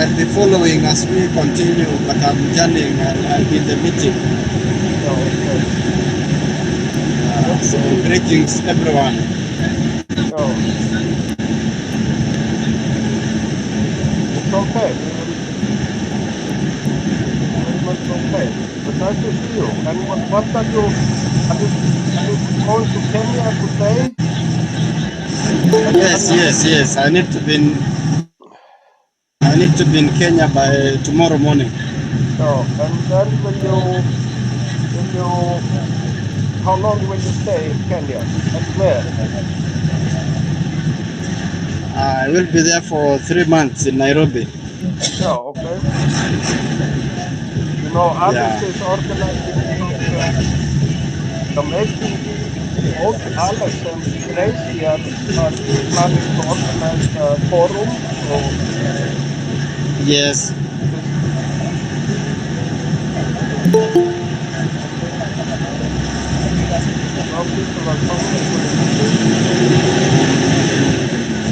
I'll be following as we continue, but I'm joining and I'll be in the meeting. So greetings everyone. It's okay. Very much okay. But nice to see you. And what are you going to Kenya today? Yes. I need to be in Kenya by tomorrow morning. So, and then how long will you stay in Kenya and where? I will be there for 3 months in Nairobi. Oh, okay. You know, Alex is organizing some meetings. Both Alex and Tracy are planning to organize a forum. So yes. Now people are coming to the meeting.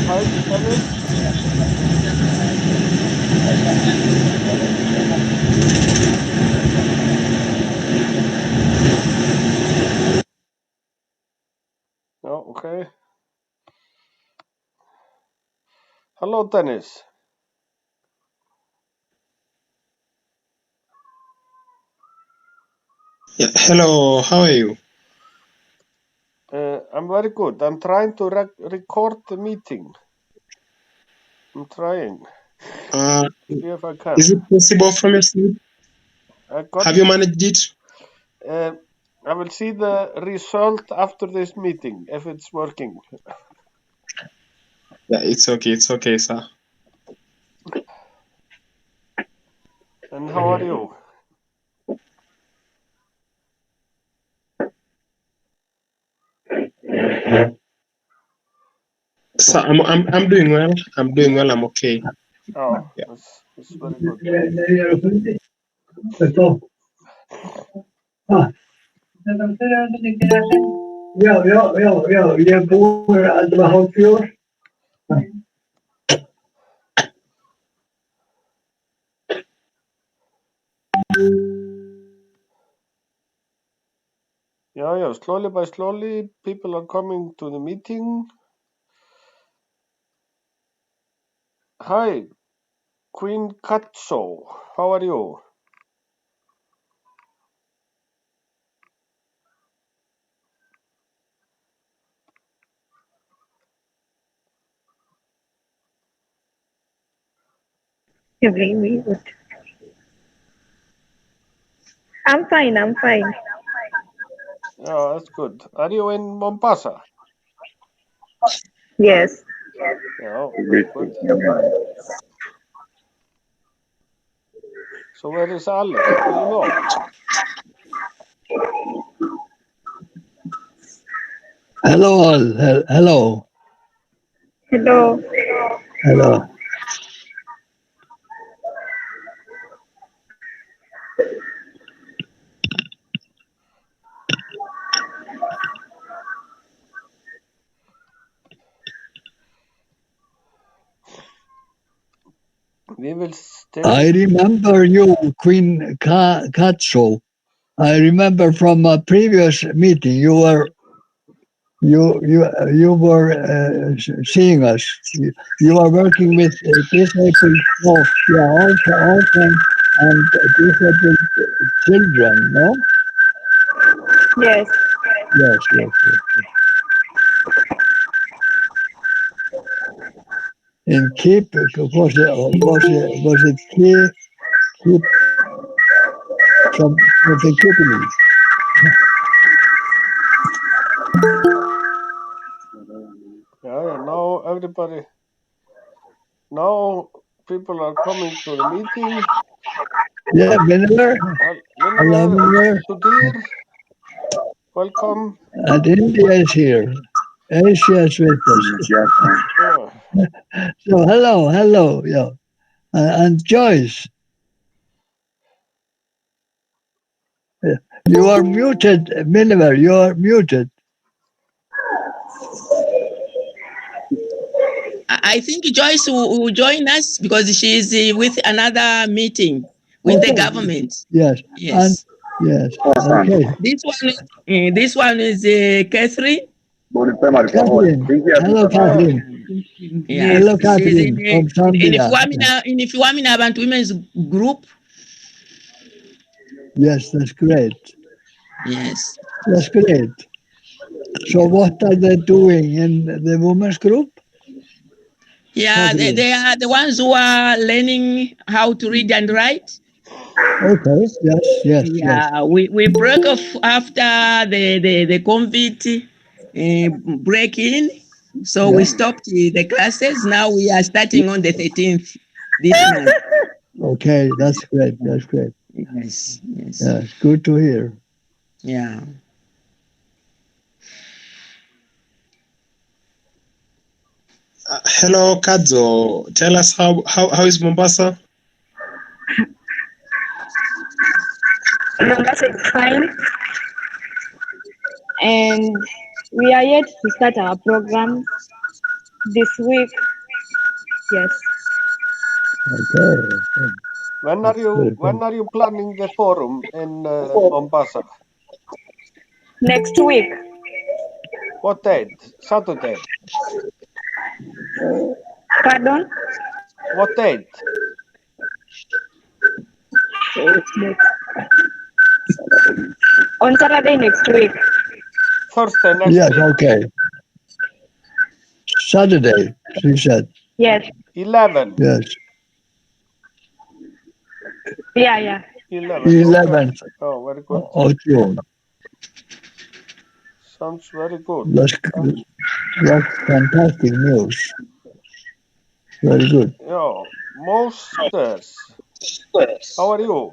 Hi, Dennis. Oh, okay. Hello, Dennis. Yeah, hello, how are you? I'm very good. I'm trying to record the meeting. I'm trying. See if I can. Is it possible from your side? Have you managed it? I will see the result after this meeting, if it's working. Yeah, it's okay, sir. And how are you? So I'm doing well. I'm okay. Oh, yeah. That's very good. Jag bor alltså halv fjord. Yeah, slowly by slowly, people are coming to the meeting. Hi, Queen Katso. How are you? You bring me good. I'm fine. Yeah, that's good. Are you in Mombasa? Yes. Yeah, very good. So where is Alex? Do you know? Hello all. Hello. We will stay. I remember you, Queen Katso. I remember from a previous meeting you were seeing us. You are working with disabled, orphans and disabled children, no? Yes. Yes. In Keep, was it Keep something keeping? Yeah, now people are coming to the meeting. Yeah, Vinver. Sudhir, welcome. And India is here. Asia is with us. So hello, yeah. And Joyce. You are muted, Vinver. You are muted. I think Joyce will join us because she is with another meeting with the government. Yes. Yes. Yes. Okay. This one is Catherine. Catherine. Hello, Catherine. Yes. Hello, Catherine from Zambia. In Ifwamina Abantu Women's Group. Yes, that's great. Yes. That's great. So what are they doing in the women's group? Yeah, they are the ones who are learning how to read and write. Okay. Yes. Yeah, we broke off after the COVID break in, so we stopped the classes. Now we are starting on the 13th this month. Okay, that's great. That's great. Yes. Yes, good to hear. Yeah. Hello, Kadzo. Tell us how is Mombasa? Mombasa is fine. And we are yet to start our programs this week. Yes. Okay. When are you planning the forum in Mombasa? Next week. What date? Saturday. Pardon? What date? On Saturday next week. Thursday next week. Yes, okay. Saturday, she said. Yes. 11. Yes. Yeah. 11th. Okay. Oh, very good. Of June. Sounds very good. That's fantastic news. Very good. Yo, Mosters. How are you?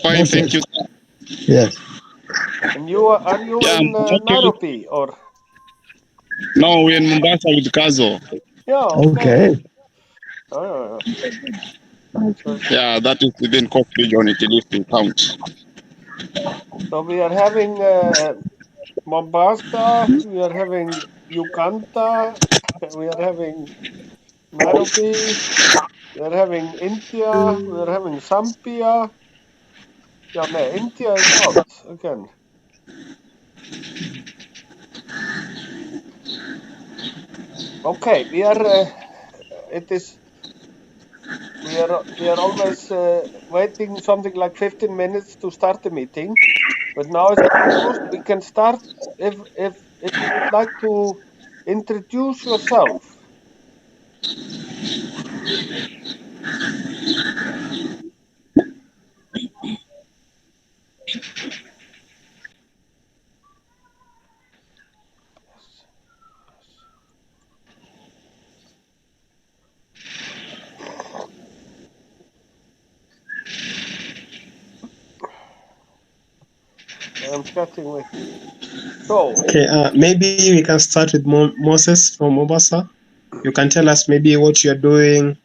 Fine, thank you. Yes. And are you in Nairobi or? No, we're in Mombasa with Kazo. Yeah. Okay. Yeah, that is within Coast Region, Kilifi County. So we are having Mombasa, we are having Uganda, we are having Nairobi, we are having India, we are having Zambia. Yeah, no, India is out again. Okay, we are always waiting something like 15 minutes to start the meeting, but now it's closed. We can start if you would like to introduce yourself. I'm chatting with. So. Okay, maybe we can start with Moses from Mombasa. You can tell us maybe what you're doing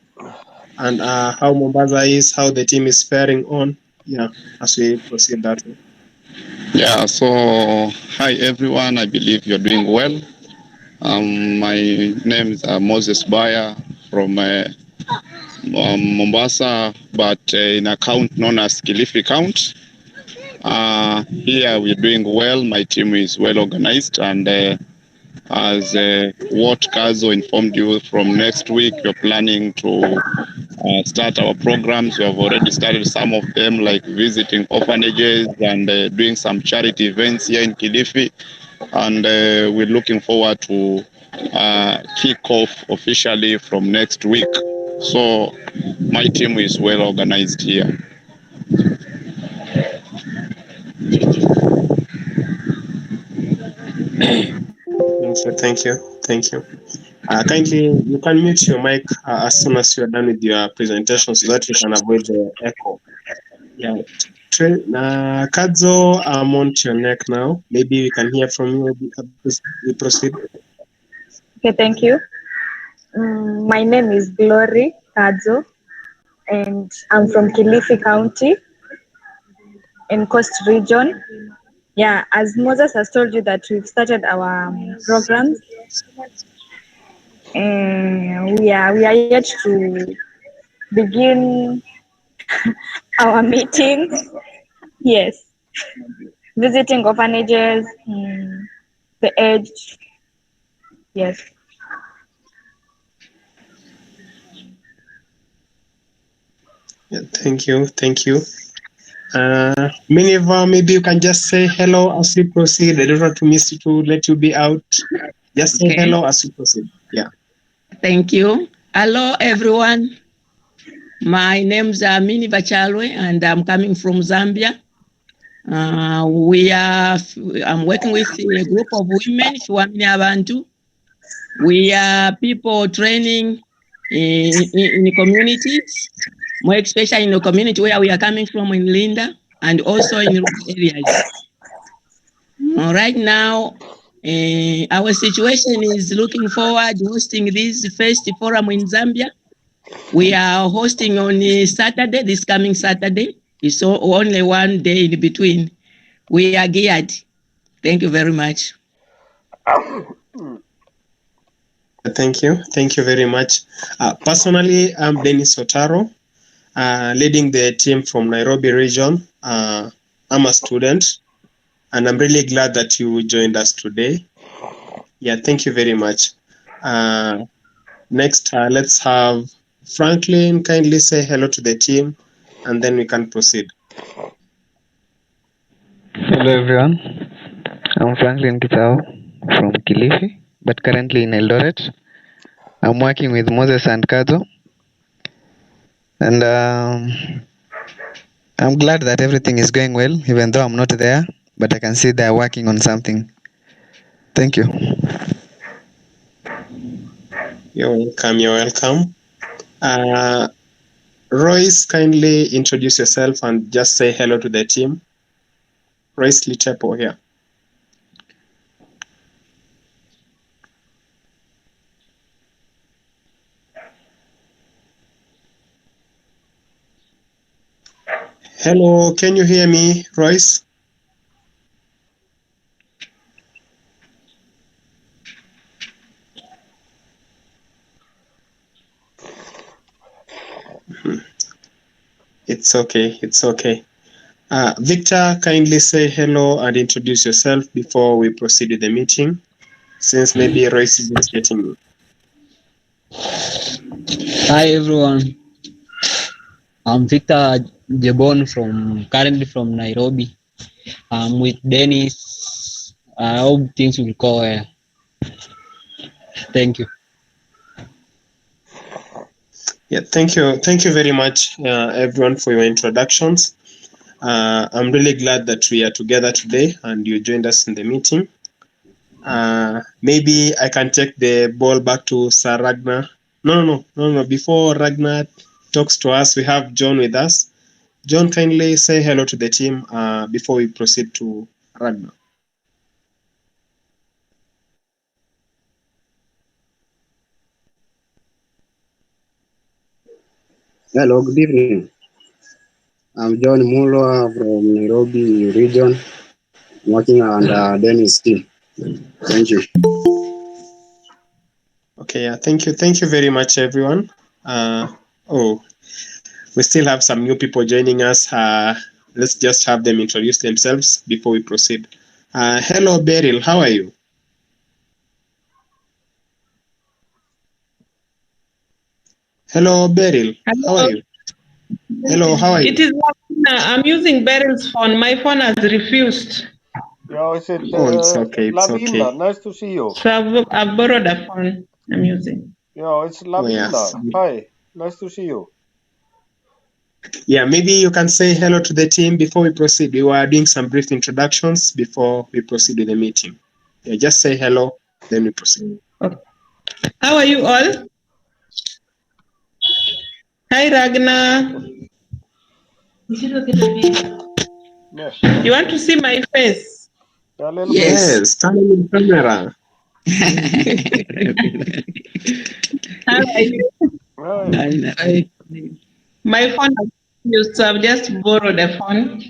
and how Mombasa is, how the team is faring on. Yeah, as we proceed that way. Yeah, so hi everyone. I believe you're doing well. My name is Moses Baya from Mombasa, but in a count known as Kilifi Count. Here we're doing well. My team is well organized, and as what Kazo informed you, from next week we're planning to start our programs. We have already started some of them, like visiting orphanages and doing some charity events here in Kilifi, and we're looking forward to kick off officially from next week. So my team is well organized here. Okay, thank you. Kindly, you can mute your mic as soon as you are done with your presentation so that we can avoid the echo. Yeah. Kadzo, I'm on to your neck now. Maybe we can hear from you. We proceed. Okay, thank you. My name is Glory Kadzo, and I'm from Kilifi County. in Coast Region. Yeah, as Moses has told you that we've started our programs. We are yet to begin our meetings. Yes, visiting orphanages, the aged. Yes. Yeah, thank you. Minerva, maybe you can just say hello as we proceed. I don't want to miss you to let you be out. Just say Okay. hello as we proceed. Yeah. Thank you. Hello, everyone. My name's Minerva Chalwe, and I'm coming from Zambia. I'm working with a group of women, Shwamini Abantu. We are people training in the communities, more especially in the community where we are coming from in Linda, and also in rural areas. Right now, our situation is looking forward hosting this first forum in Zambia. We are hosting on Saturday, this coming Saturday. It's only one day in between. We are geared. Thank you very much. Thank you very much. Personally, I'm Dennis Otaro, leading the team from Nairobi region. I'm a student, and I'm really glad that you joined us today. Yeah, thank you very much. Next, let's have Franklin kindly say hello to the team, and then we can proceed. Hello everyone, I'm Franklin Kitao from Kilifi, but currently in Eldoret. I'm working with Moses and Kazo, and I'm glad that everything is going well, even though I'm not there, but I can see they're working on something. Thank you. You're welcome. Royce, kindly introduce yourself and just say hello to the team. Royce Litepo here. Hello, can you hear me, Royce? It's okay. Victor, kindly say hello and introduce yourself before we proceed with the meeting, since maybe Royce is just getting you. Hi everyone, I'm Victor Jebon currently from Nairobi. I'm with Dennis. I hope things will go well. Thank you. Yeah, thank you very much, everyone, for your introductions. I'm really glad that we are together today and you joined us in the meeting. Maybe I can take the ball back to Sir Ragnar. No. Before Ragnar talks to us, we have John with us. John, kindly say hello to the team before we proceed to Ragnar. Hello, good evening. I'm John Mulwa from Nairobi region, working under Dennis team. Thank you. Okay, thank you very much, everyone. We still have some new people joining us. Let's just have them introduce themselves before we proceed. Hello, Beryl, how are you? Hello, Beryl. Hello. How are you? Hello, how are you? It is I'm using Beryl's phone. My phone has refused. Yeah, is it It's okay. Lavina? Nice to see you. So I've borrowed a phone I'm using. Yeah, it's Lavina. yes. Hi, nice to see you. Yeah, maybe you can say hello to the team before we proceed. We were doing some brief introductions before we proceed with the meeting. Yeah, just say hello, then we proceed. Okay. How are you all? Hi, Ragnar. Yes. You want to see my face? A little Yes, turn on the camera. How are you? Right. My phone has used, so I've just borrowed a phone.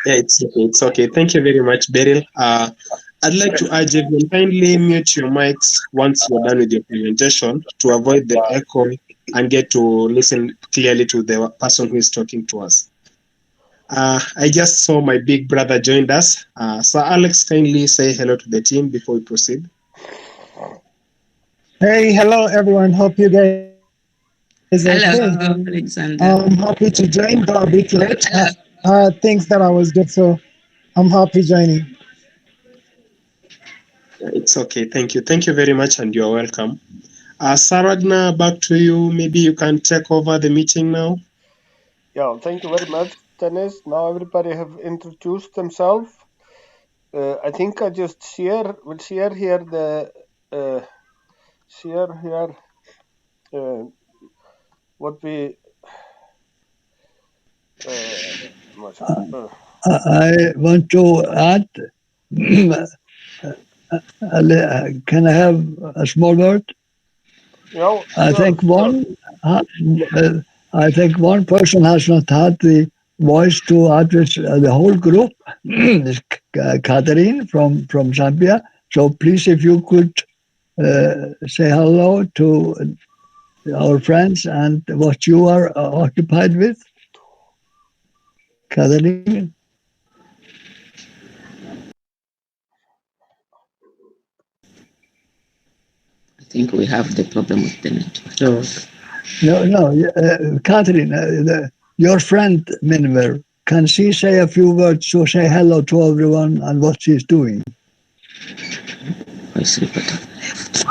Yeah, it's okay. Thank you very much, Beryl. I'd like to urge everyone kindly mute your mics once you're done with your presentation to avoid the echo and get to listen clearly to the person who is talking to us. I just saw my big brother joined us. Sir Alex, kindly say hello to the team before we proceed. Hey, hello everyone. Hope you guys are okay. Hello, Alexander. I'm happy to join, but a bit late. Things that I was doing, so I'm happy joining. It's okay. Thank you. Thank you very much, and you're welcome. Saragna, back to you. Maybe you can take over the meeting now. Yeah, thank you very much, Dennis. Now everybody have introduced themselves. I think I just will share here the what we I want to add. Can I have a small word? Yeah, I think one person has not had the voice to address the whole group. Is Catherine from Zambia. So please, if you could say hello to our friends and what you are occupied with, Catherine. I think we have the problem with the network. No, Catherine, your friend Minver, can she say a few words to say hello to everyone and what she's doing? I see button left.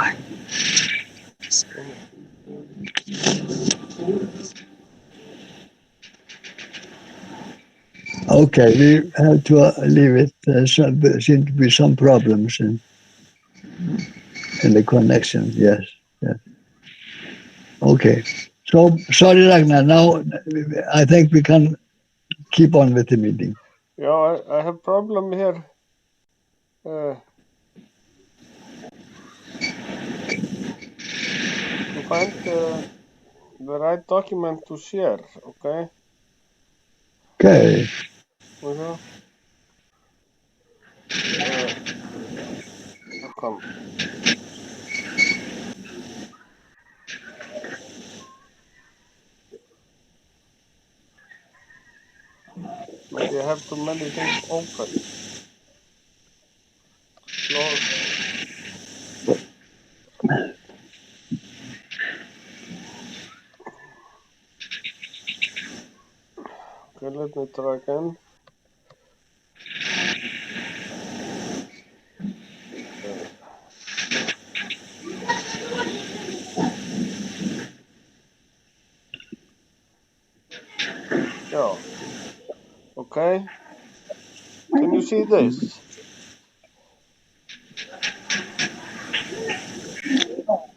Okay, we have to leave it. There seem to be some problems in the connection. Yes. Okay. So, sorry, Ragnar. Now, I think we can keep on with the meeting. Yeah, I have problem here. To find the right document to share. Okay. Okay. Come. Maybe I have too many things open. Close. Okay, let me try again. Yeah. Okay. Can you see this?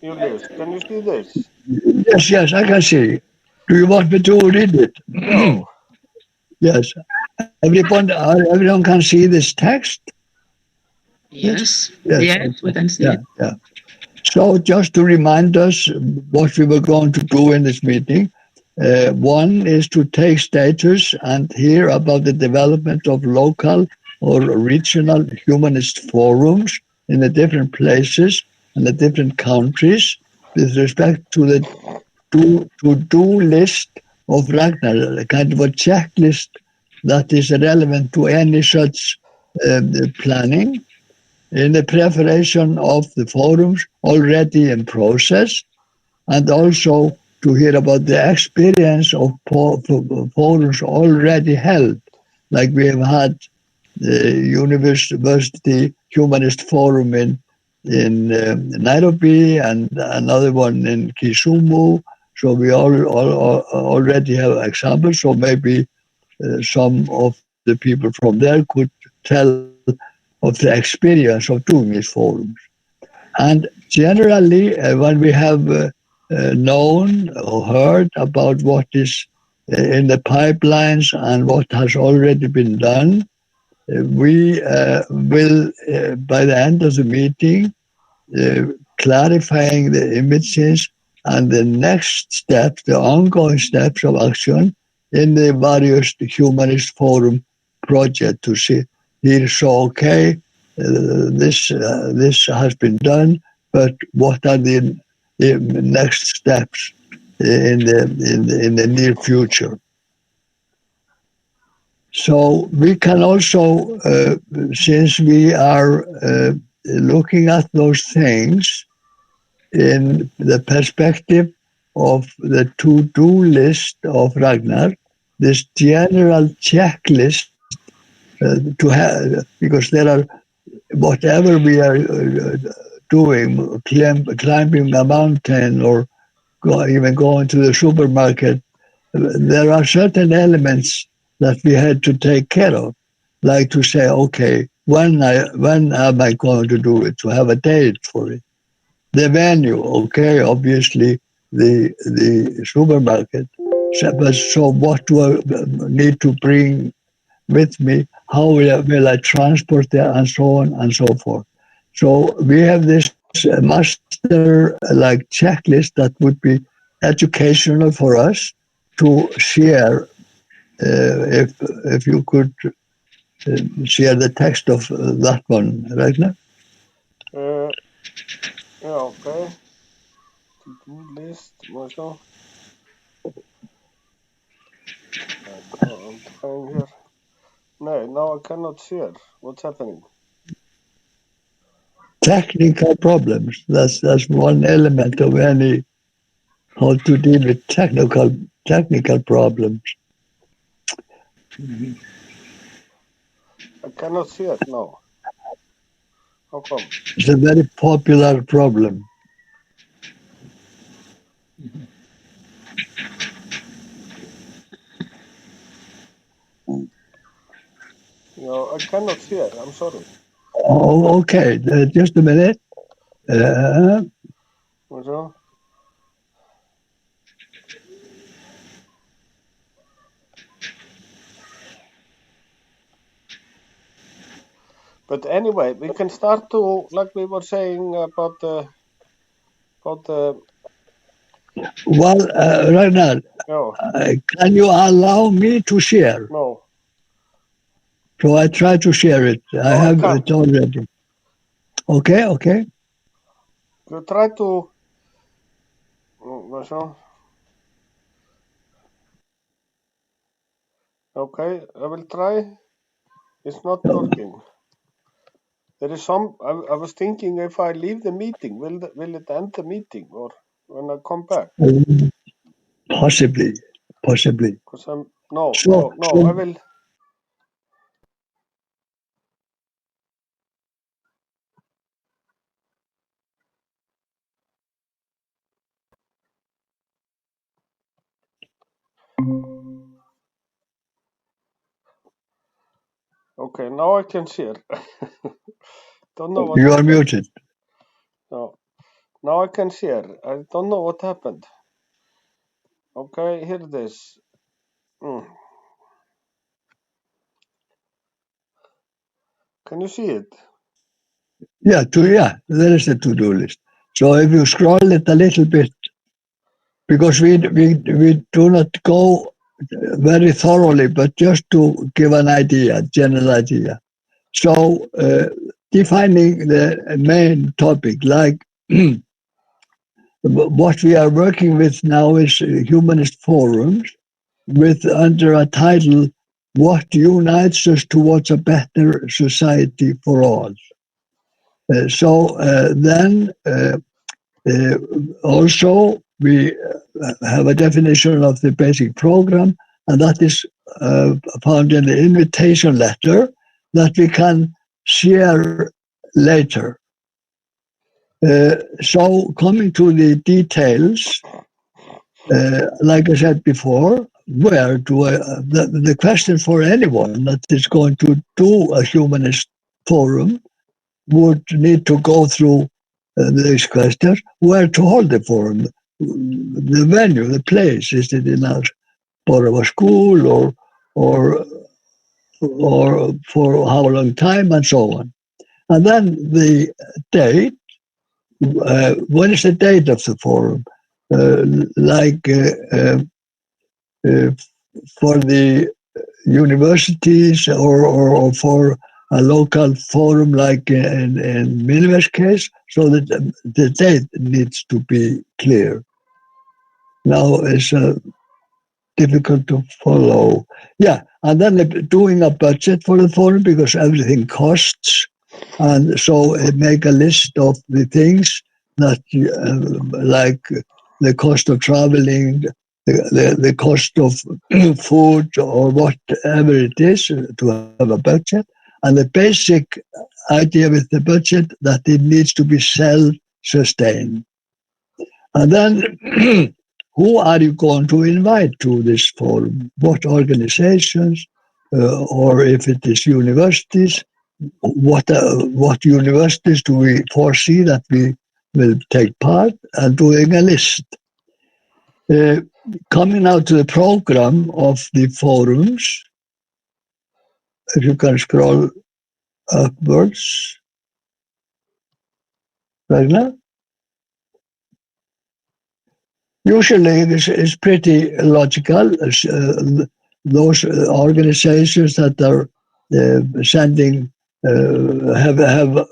Julius, can you see this? Yes, I can see. Do you want me to read it? No. Yes. Everyone can see this text? Yes, we can see it. Yeah. So just to remind us what we were going to do in this meeting, one is to take status and hear about the development of local or regional humanist forums in the different places and the different countries with respect to the to-do list of Ragnar, a kind of a checklist that is relevant to any such planning in the preparation of the forums already in process, and also to hear about the experience of forums already held, like we have had the University Humanist Forum in Nairobi and another one in Kisumu. So we already have examples. So maybe some of the people from there could tell of the experience of doing these forums. And generally, when we have known or heard about what is in the pipelines and what has already been done, we will, by the end of the meeting, clarifying the images and the next steps, the ongoing steps of action in the various humanist forum project to see here. So okay, this has been done, but what are the next steps in the near future? So we can also, since we are looking at those things in the perspective of the to-do list of Ragnar, this general checklist to have, because there are, whatever we are doing, climbing a mountain or even going to the supermarket, there are certain elements that we had to take care of, like to say, okay, when am I going to do it, to have a date for it. The venue, okay, obviously the supermarket. So what do I need to bring with me? How will I transport it, and so on and so forth. So we have this master like checklist that would be educational for us to share. If you could share the text of that one, Ragnar. Yeah, okay. To-do list, Marshall. I'm trying here. No, now I cannot share. What's happening? Technical problems. That's one element of any how to deal with technical problems. I cannot share now. How come? It's a very popular problem. I cannot share. I'm sorry. Oh, okay. Just a minute. Marshall? But anyway, we can start to, like we were saying about the. Well, Ragnar, No. can you allow me to share? No. So I try to share it. I have it already. Okay. You try to. Marshall? Okay, I will try. It's not working. There is some. I was thinking if I leave the meeting, will it end the meeting or when I come back? Possibly. Because I'm no. I will. Okay, now I can share. Don't know what you happened. are muted. No, now I can share. I don't know what happened. Okay, here it is. Can you see it? Yeah, there is a to-do list. So if you scroll it a little bit, because we do not go very thoroughly, but just to give an idea, general idea. So defining the main topic, like what we are working with now is humanist forums, with under a title, "What unites us towards a better society for all." Then also we have a definition of the basic program, and that is found in the invitation letter that we can share later. So coming to the details, like I said before, where do I, the question for anyone that is going to do a humanist forum would need to go through these questions. Where to hold the forum, the venue, the place. Is it in a school or for how long time and so on. And then the date. When is the date of the forum? like for the universities or for a local forum like in Miniver's case, so that the date needs to be clear. Now it's difficult to follow. Yeah, and then doing a budget for the forum because everything costs. And so make a list of the things that, like the cost of traveling, the cost of food or whatever it is to have a budget. And the basic idea with the budget that it needs to be self-sustained. And then who are you going to invite to this forum? What organizations, or if it is universities, what universities do we foresee that we will take part, and doing a list. Coming out to the program of the forums, if you can scroll upwards, Ragnar. Usually it's pretty logical. Those organizations that are sending have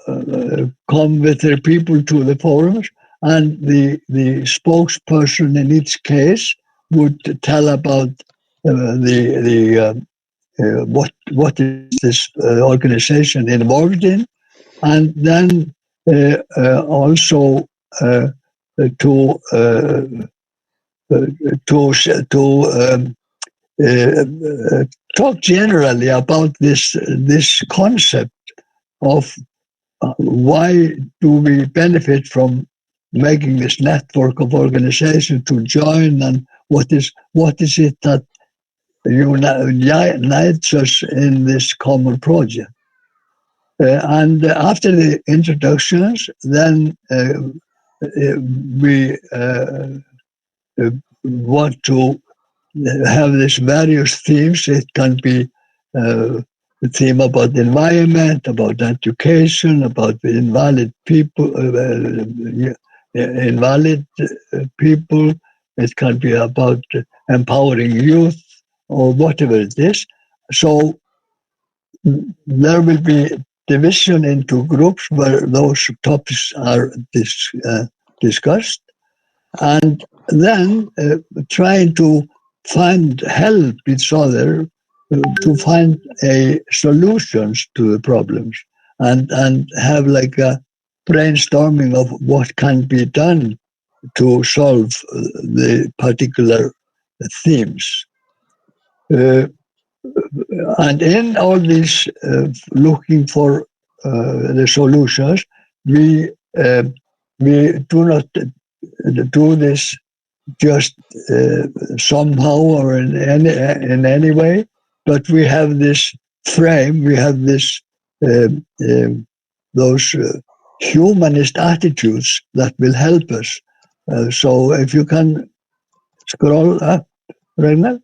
come with their people to the forums, and the spokesperson in each case would tell about what is this organization involved in, and then also to talk generally about this concept of why do we benefit from making this network of organizations to join, and what is it that unites us in this common project. And after the introductions, then we want to have these various themes. It can be a theme about the environment, about education, about the invalid people. It can be about empowering youth or whatever it is. So there will be division into groups where those topics are discussed, and then trying to help each other to find solutions to the problems, and have like a brainstorming of what can be done to solve the particular themes. And in all these looking for the solutions, we do not do this just somehow or in any way, but we have this frame, we have this those humanist attitudes that will help us. So if you can scroll up, Ragnar.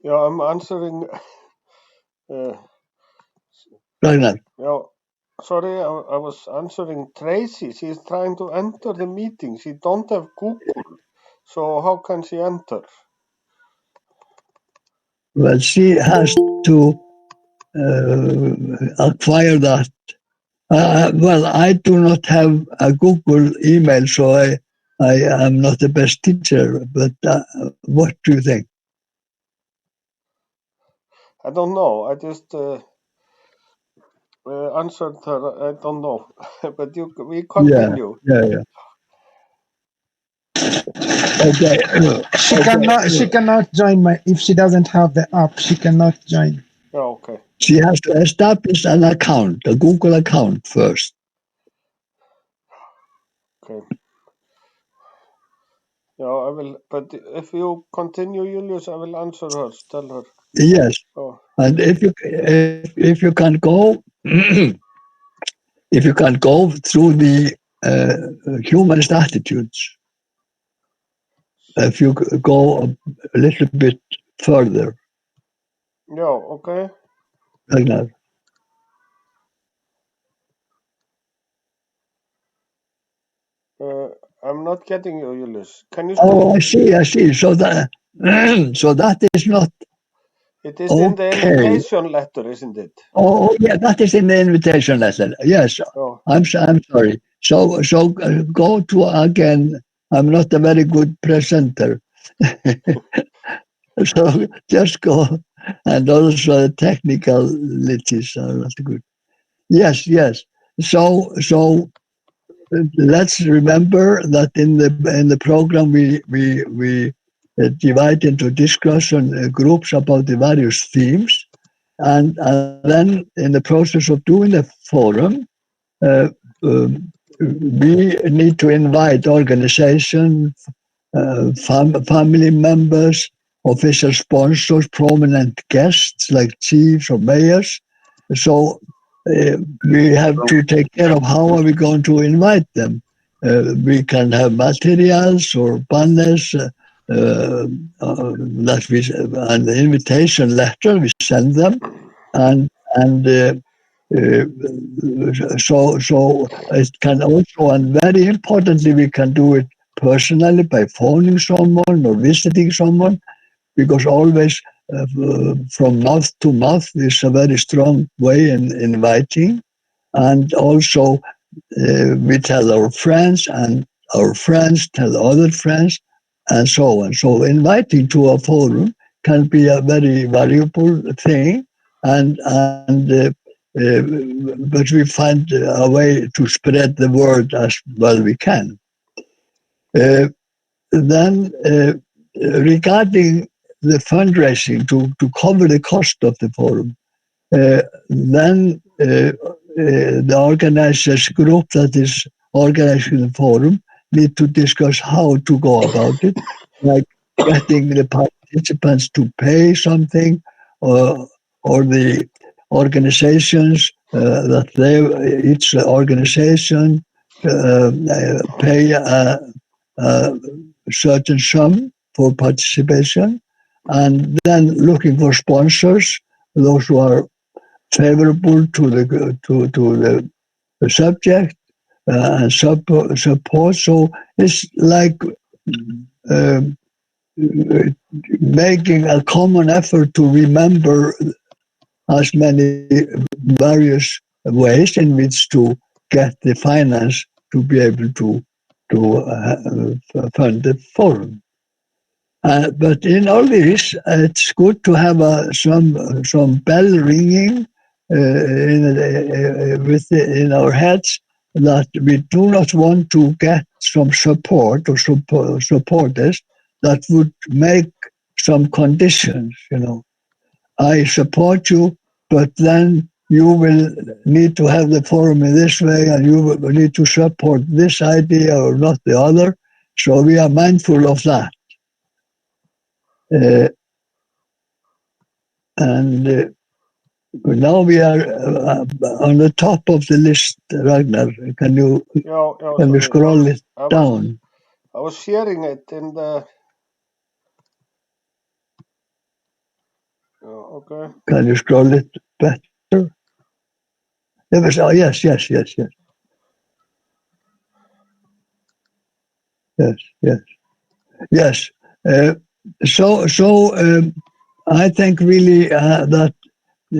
Yeah, I'm answering. Ragnar. Yeah, sorry, I was answering Tracy. She's trying to enter the meeting. She don't have Google, so how can she enter? Well, she has to acquire that. Well, I do not have a Google email, so I am not the best teacher. But what do you think? I don't know. I just answered her. I don't know, but we continue. Yeah. Okay. She cannot join if she doesn't have the app. She cannot join. Oh, okay. She has to establish an account, a Google account first. Okay. Yeah, I will. But if you continue, Julius, I will answer her. Tell her. Yes. Oh. And if you can go, if you can go through the humanist attitudes, if you go a little bit further. Yeah. Okay. Ragnar. I'm not getting you, Julius. Can you Oh, speak? I see. So that so that is not It is in the okay. invitation letter, isn't it? Oh, yeah, that is in the invitation letter. Yes, Oh. I'm sorry. So go to again. I'm not a very good presenter. So just go, and also the technicalities are not good. Yes. So let's remember that in the program we divide into discussion groups about the various themes, and then in the process of doing the forum, uh, we need to invite organizations, family members, official sponsors, prominent guests like chiefs or mayors. So we have to take care of how are we going to invite them. We can have materials or banners that we and the invitation letter we send them, and so it can also, and very importantly, we can do it personally by phoning someone or visiting someone, because always from mouth to mouth is a very strong way in inviting. And also we tell our friends, and our friends tell other friends, and so on. So inviting to a forum can be a very valuable thing, and but we find a way to spread the word as well we can. Then regarding the fundraising to cover the cost of the forum, then the organizers group that is organizing the forum need to discuss how to go about it, like getting the participants to pay something, or the organizations that each organization pay a certain sum for participation, and then looking for sponsors, those who are favorable to the subject and support. So it's like uh, making a common effort to remember as many various ways in which to get the finance to be able to fund the forum. But in all this, it's good to have some bell ringing in our heads, that we do not want to get some support or supporters that would make some conditions. I support you, but then you will need to have the forum in this way, and you will need to support this idea or not the other. So we are mindful of that. And now we are on the top of the list, Ragnar. Can you Sorry. scroll it down? I was sharing it in the. Okay. Can you scroll it better? Yes. So I think really that I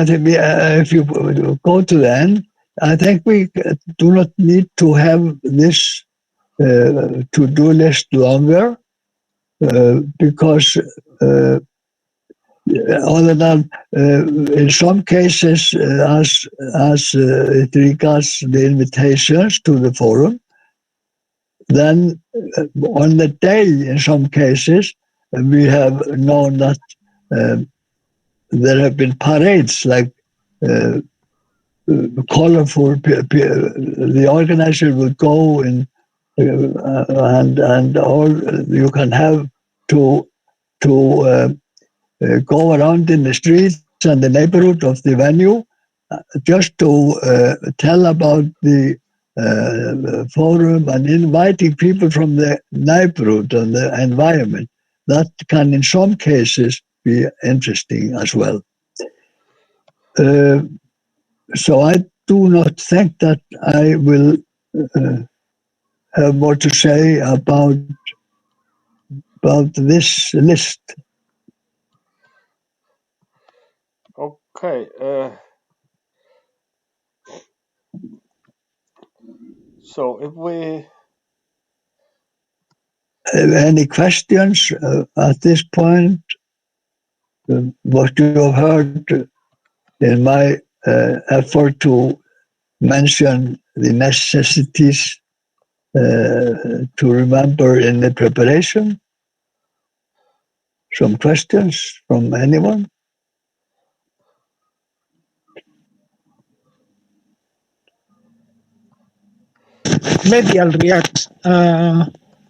think if you go to the end, I think we do not need to have this to-do list longer, because other than in some cases, as it regards the invitations to the forum, then on the day, in some cases, we have known that there have been parades, like colorful. The organizer will go in, and all you can have to go around in the streets and the neighborhood of the venue, just to tell about the forum and inviting people from the neighborhood and the environment. That can, in some cases, be interesting as well. So I do not think that I will have more to say about this list? Okay. So if we Any questions at this point? What you have heard in my effort to mention the necessities to remember in the preparation? Some questions from anyone? Maybe I'll react.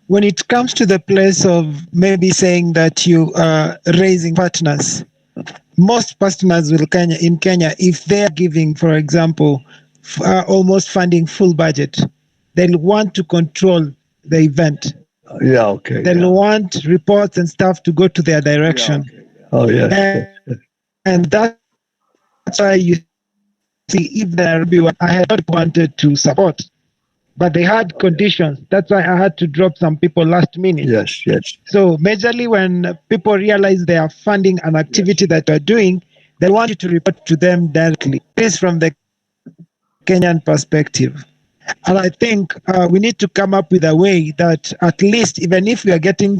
When it comes to the place of maybe saying that you are raising partners, most partners will in Kenya, if they are giving, for example, almost funding full budget, they'll want to control the event. Yeah, okay. They'll want reports and stuff to go to their direction. Oh, yes. And that's why you see, if there I had not wanted to support, but they had conditions. That's why I had to drop some people last minute. Yes. So majorly when people realize they are funding an activity that you're doing, they want you to report to them directly. This is from the Kenyan perspective. And I think we need to come up with a way that at least, even if we are getting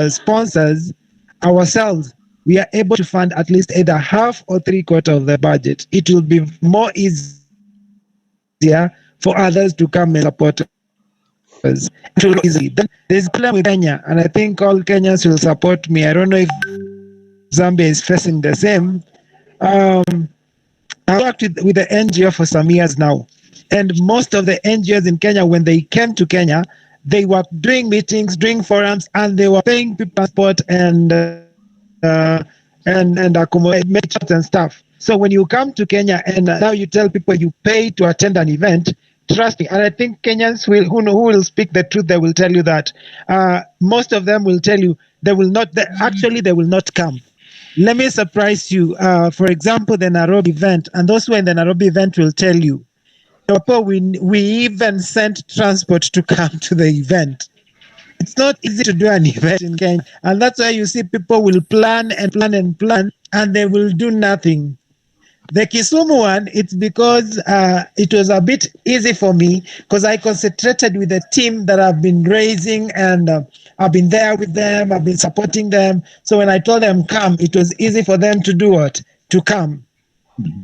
sponsors ourselves, we are able to fund at least either half or 3/4 of the budget. It will be more easier for others to come and support us. It will easy. Then there's a problem with Kenya, and I think all Kenyans will support me. I don't know if Zambia is facing the same. I worked with the NGO for some years now, and most of the NGOs in Kenya, when they came to Kenya, they were doing meetings, doing forums, and they were paying people transport and accommodate and stuff. So when you come to Kenya and now you tell people you pay to attend an event, trust me, and I think Kenyans who will speak the truth, they will tell you that most of them will tell you they will not. They will not come. Let me surprise you. For example, the Nairobi event, and those who are in the Nairobi event will tell you, we even sent transport to come to the event. It's not easy to do an event in Kenya, and that's why you see people will plan and plan and plan, and they will do nothing. The Kisumu one, it's because it was a bit easy for me because I concentrated with the team that I've been raising, and I've been there with them, I've been supporting them. So when I told them come, it was easy for them to do what? To come.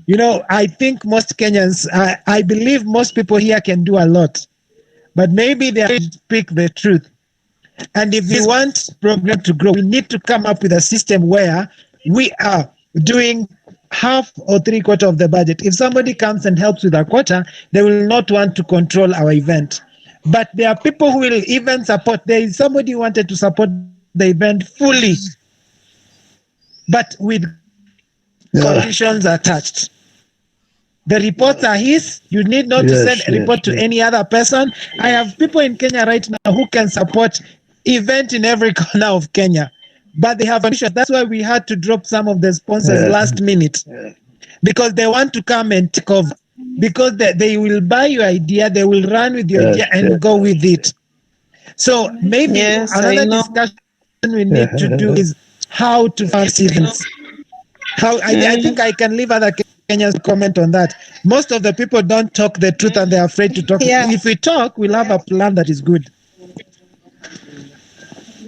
You know, I think most Kenyans, I believe most people here can do a lot, but maybe they have to speak the truth. And if we want program to grow, we need to come up with a system where we are doing half or 3/4 of the budget. If somebody comes and helps with a quarter, they will not want to control our event. But there are people who will even support. There is somebody who wanted to support the event fully, but with conditions attached. The reports are his. You need not to send a report to any other person. I have people in Kenya right now who can support event in every corner of Kenya, but they have conditions. That's why we had to drop some of the sponsors last minute, because they want to come and take over. Because they will buy your idea, they will run with your idea and go with it. So maybe another discussion we need to do is how to fund events. I think I can leave other Kenyans comment on that. Most of the people don't talk the truth and they're afraid to talk. Yeah. If we talk, we'll have a plan that is good.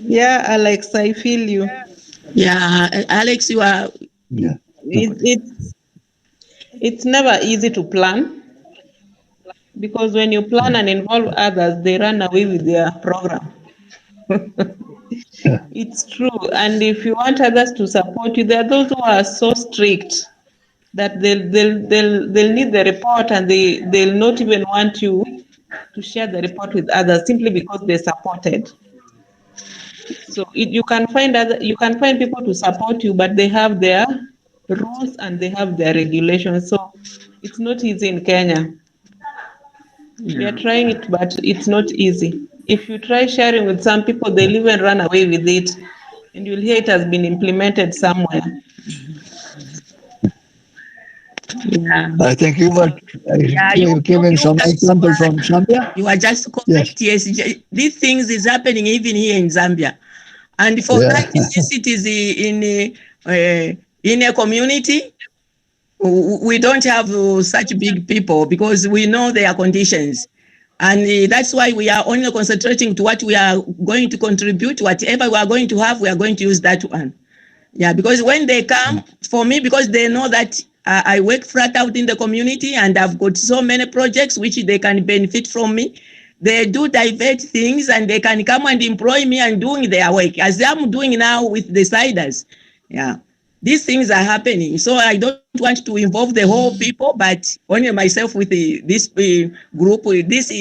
Yeah, Alex, I feel you. Yeah, Alex, you are. Yeah. It's never easy to plan, because when you plan and involve others, they run away with their program. It's true. And if you want others to support you, there are those who are so strict that they'll need the report, and they'll not even want you to share the report with others simply because they supported. So you can find people to support you, but they have their rules and they have their regulations. So it's not easy in Kenya. We are trying it, but it's not easy. If you try sharing with some people, they'll even run away with it, and you'll hear it has been implemented somewhere. Yeah. I think you were Yeah, giving some guys example from Zambia. You are just correct. Yes, these things is happening even here in Zambia, and for Yeah. that, since it is in a community, we don't have such big people because we know their conditions. And that's why we are only concentrating to what we are going to contribute. Whatever we are going to have, we are going to use that one. Yeah, because when they come, for me, because they know that I work flat out in the community and I've got so many projects which they can benefit from me, they do divert things and they can come and employ me and doing their work as I'm doing now with the siders. Yeah, these things are happening. So I don't want to involve the whole people, but only myself with this group, with this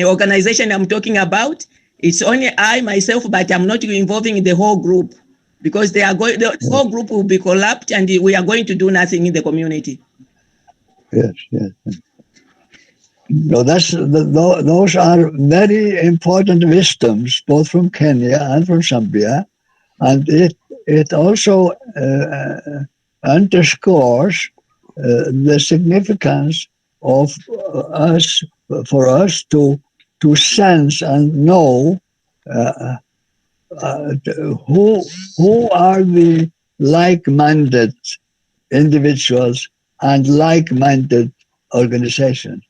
organization I'm talking about. It's only I myself, but I'm not involving the whole group because they are going. The whole group will be collapsed, and we are going to do nothing in the community. Yes, yes. No, those are very important wisdoms, both from Kenya and from Zambia, and it also underscores the significance of us for us to sense and know who are the like-minded individuals and like-minded organizations.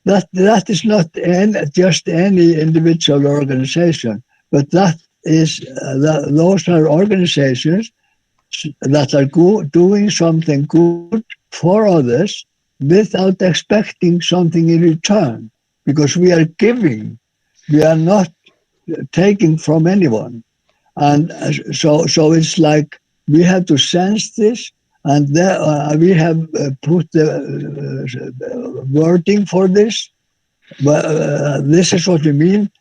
That is not just any individual organization, but that is those are organizations that are doing something good for others without expecting something in return, because we are giving, we are not taking from anyone. And so it's like we have to sense this, and we have put the wording for this. But this is what we mean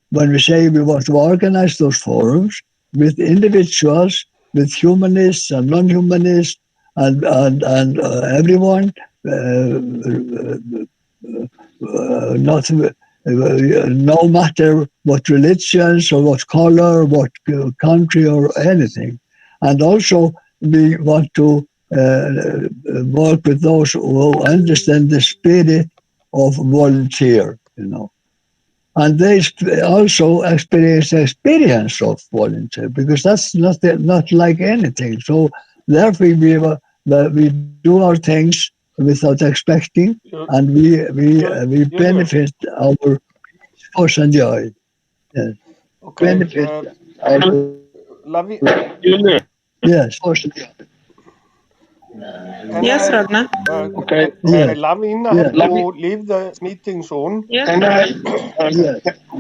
when we say we want to organize those forums with individuals, with humanists and non-humanists, and everyone, not no matter what religions or what color, what country or anything. And also we want to work with those who understand the spirit of volunteer, and they also experience of volunteer, because that's not like anything. So therefore we do our things without expecting, and we benefit our force and joy. Yes. Okay. Benefit our yes. Force and joy. Yes, Ragnar. Okay. Yes. Lavina Yes. had to leave the meeting soon. Yes. Yes.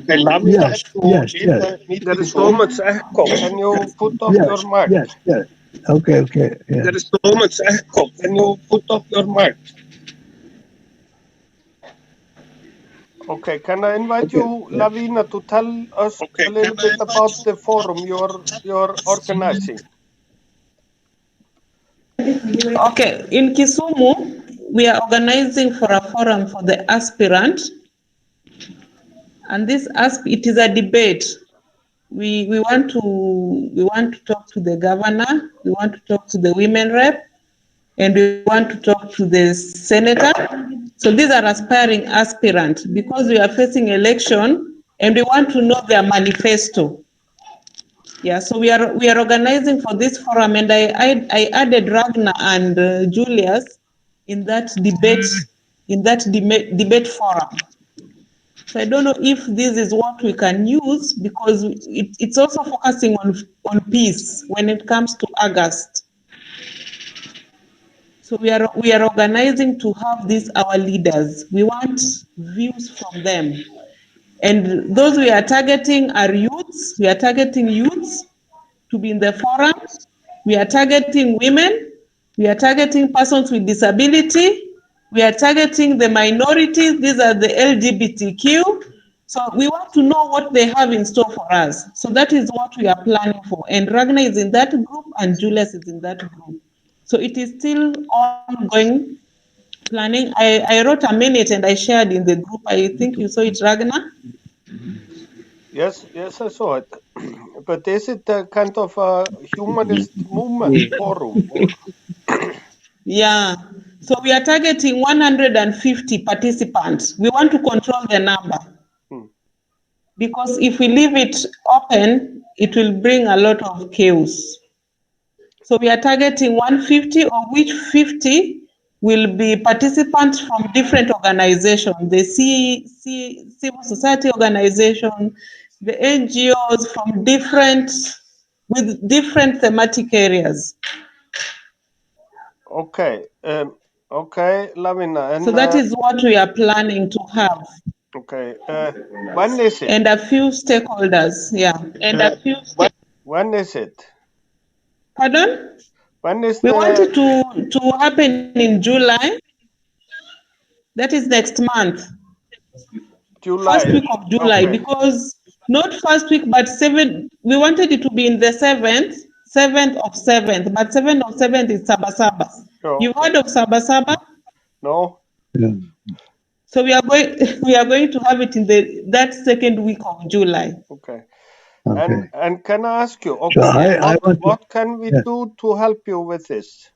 Yes. Yes. There is so much echo. Can you put off Yes. your mic? Yes. Yes. Okay. Okay. Yes. There is so much echo. Can you put off your mic? Okay. Can I invite you, Lavina, to tell us a little bit about the forum you're organizing? Okay, in Kisumu, we are organizing for a forum for the aspirant, and it is a debate. We want to talk to the governor, we want to talk to the women rep, and we want to talk to the senator. So these are aspiring aspirants because we are facing election, and we want to know their manifesto. Yeah, so we are organizing for this forum, and I added Ragnar and Julius in that debate forum. So I don't know if this is what we can use, because it's also focusing on peace when it comes to August. So we are organizing to have these our leaders. We want views from them, and those we are targeting are youths. We are targeting youths to be in the forum. We are targeting women. We are targeting persons with disability. We are targeting the minorities. These are the LGBTQ. So we want to know what they have in store for us. So that is what we are planning for. And Ragnar is in that group and Julius is in that group. So it is still ongoing planning. I wrote a minute and I shared in the group. I think you saw it, Ragnar. Yes, I saw it. But is it a kind of a humanist movement forum? Or? Yeah, So we are targeting 150 participants. We want to control the number. Because if we leave it open, it will bring a lot of chaos. So we are targeting 150, of which 50 will be participants from different organizations, the civil society organization, the NGOs from with different thematic areas. Okay, okay, Lavina. And, So that is what we are planning to have. Okay, when is it? And a few stakeholders, yeah. When is it? Pardon? When is We want the it to happen in July. That is next month. July? First week of July, Okay. because not first week, but we wanted it to be in the 7th of 7th, but 7th of 7th is Sabasaba. Oh, You've okay. heard of Sabasaba? No. So we are going to have it in that second week of July. Okay. Okay. And can I ask you? Okay. So I want to, what can we do to help you with this?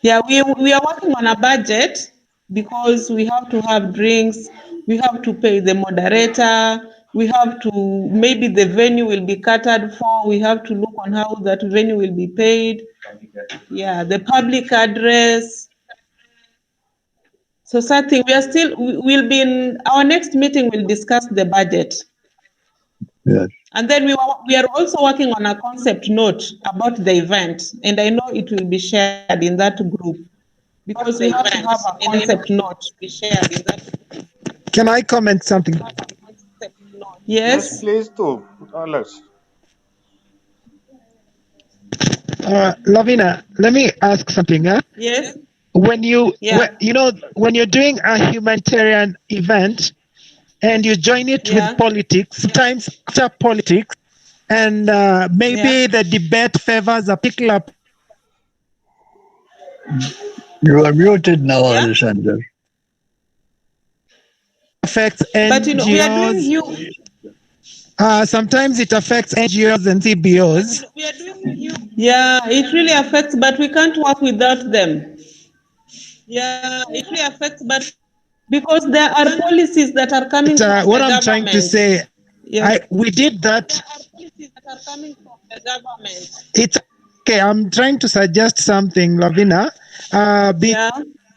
Yeah, we are working on a budget because we have to have drinks, we have to pay the moderator, we have to, maybe the venue will be catered for, we have to look on how that venue will be paid. Yeah, the public address. So something, we'll be in, our next meeting will discuss the budget. yes. And then we are also working on a concept note about the event, and I know it will be shared in that group. Because we have to have a concept note. Can I comment something? Yes. Please do, Alex. Lavina, let me ask something. Yes. When you, Yeah. when you're doing a humanitarian event and you join it with politics, sometimes after politics, and maybe the debate favors a particular. You are muted now, Alexander. Affects But NGOs. we are doing sometimes it affects NGOs and CBOs. Yeah, it really affects, but we can't work without them. Yeah, it really affects, but because there are policies that are coming from What the I'm government. trying to say, we did that. It's okay. I'm trying to suggest something, Lavina,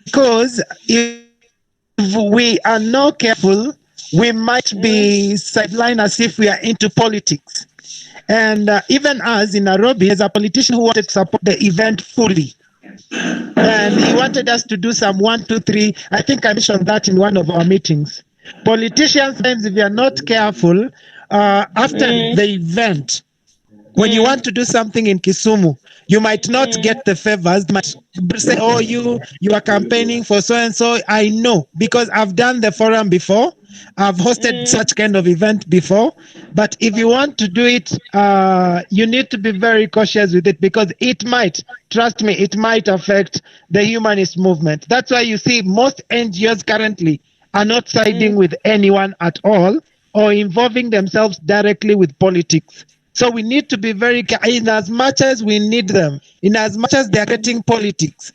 because if we are not careful, we might be sidelined as if we are into politics. And even us in Nairobi, as a politician who wanted to support the event fully, and he wanted us to do some 1, 2, 3. I think I mentioned that in one of our meetings. Politicians, sometimes, if you are not careful, after the event, when you want to do something in Kisumu, you might not get the favors. You might say, "Oh, you are campaigning for so and so." I know because I've done the forum before. I've hosted such kind of event before. But if you want to do it, you need to be very cautious with it because it might, trust me, it might affect the humanist movement. That's why you see most NGOs currently are not siding with anyone at all or involving themselves directly with politics. So we need to be very careful. In as much as we need them, in as much as they are getting politics,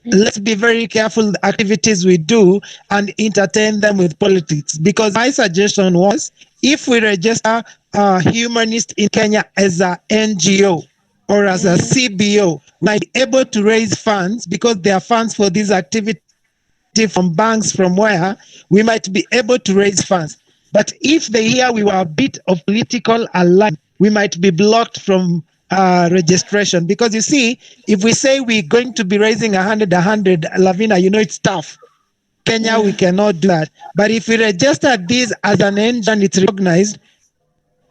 let's be very careful the activities we do and entertain them with politics. Because my suggestion was, if we register humanist in Kenya as an NGO or as a CBO, we might be able to raise funds because there are funds for these activities from banks, from where we might be able to raise funds. But if they hear we were a bit of political alignment, we might be blocked from registration. Because you see, if we say we're going to be raising 100, Lavina, it's tough. Kenya, we cannot do that. But if we register this as an NGO and it's recognized,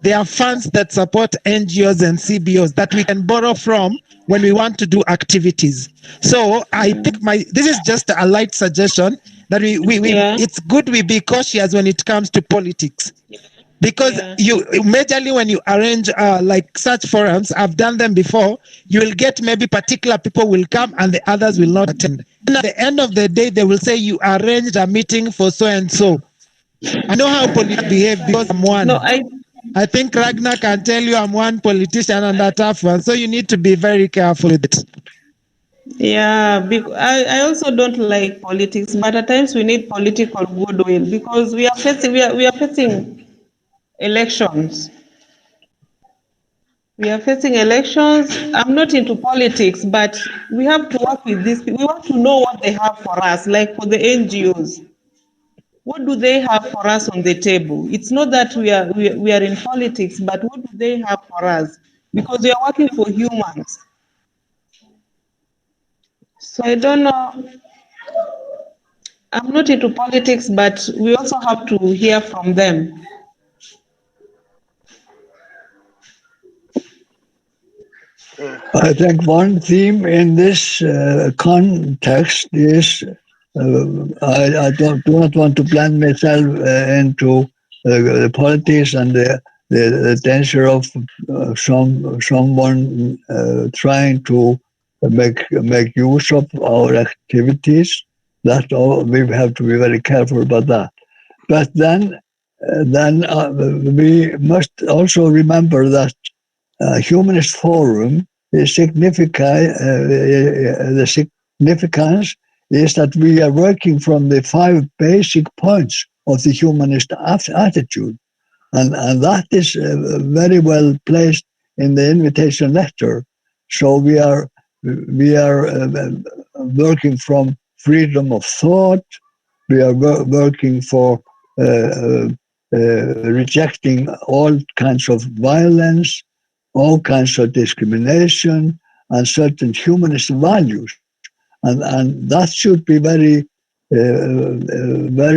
there are funds that support NGOs and CBOs that we can borrow from when we want to do activities. So I think this is just a light suggestion that it's good we be cautious when it comes to politics. Because you majorly when you arrange like such forums, I've done them before, you will get maybe particular people will come and the others will not attend. And at the end of the day, they will say you arranged a meeting for so and so. I know how politics behave because I'm one. No, I think Ragnar can tell you I'm one politician and a tough one. So you need to be very careful with it. Yeah, I also don't like politics, but at times we need political goodwill because we are facing elections. We are facing elections. I'm not into politics, but we have to work with these people. We want to know what they have for us, like for the NGOs. What do they have for us on the table? It's not that we are in politics, but what do they have for us? Because we are working for humans. So I don't know. I'm not into politics, but we also have to hear from them. I think one theme in this context is I do not want to blend myself into the politics and the danger of someone trying to make use of our activities. That we have to be very careful about that. But then we must also remember that Humanist Forum, the significance is that we are working from the 5 basic points of the humanist attitude. And that is very well placed in the invitation letter. So we are working from freedom of thought. We are working for rejecting all kinds of violence, all kinds of discrimination, and certain humanist values. And that should be very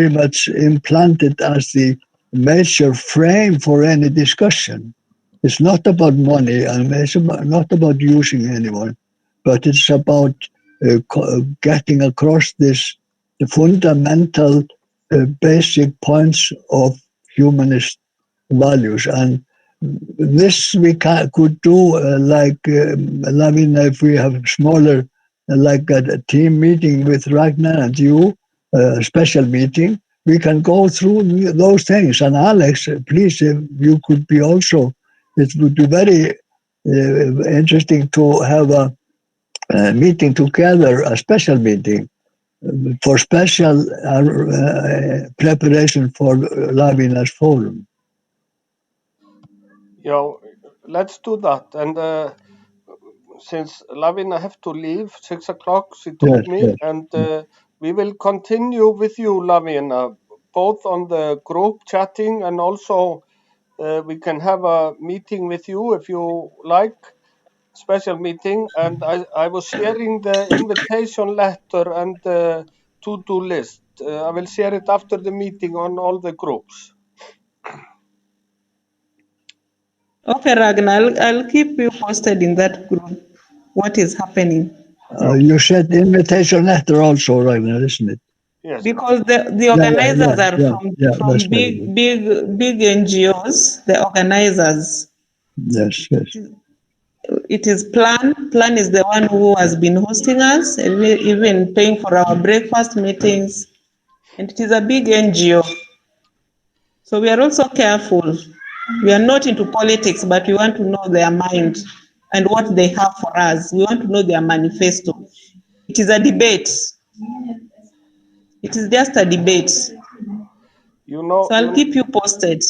much implanted as the major frame for any discussion. It's not about money, and it's not about using anyone, but it's about getting across the fundamental basic points of humanist values. And this we could do Lavina, if we have smaller, like a team meeting with Ragnar and you, a special meeting, we can go through those things. And Alex, please, if you could be also, it would be very interesting to have a meeting together, a special meeting for special preparation for Lavina's forum. Yeah, let's do that. And since Lavina have to leave 6 o'clock, she told me, Yes. and we will continue with you, Lavina, both on the group chatting and also we can have a meeting with you if you like, special meeting. And I was sharing the invitation letter and the to-do list. I will share it after the meeting on all the groups. Okay, Ragnar, I'll keep you posted in that group. What is happening? You said invitation letter also, Ragnar, isn't it? Yes. Because the organizers are from big NGOs. The organizers. Yes. It is Plan. Plan is the one who has been hosting us, even paying for our breakfast meetings, and it is a big NGO. So we are also careful. We are not into politics, but we want to know their mind and what they have for us. We want to know their manifesto. It is a debate. It is just a debate. You know. So I'll keep you posted.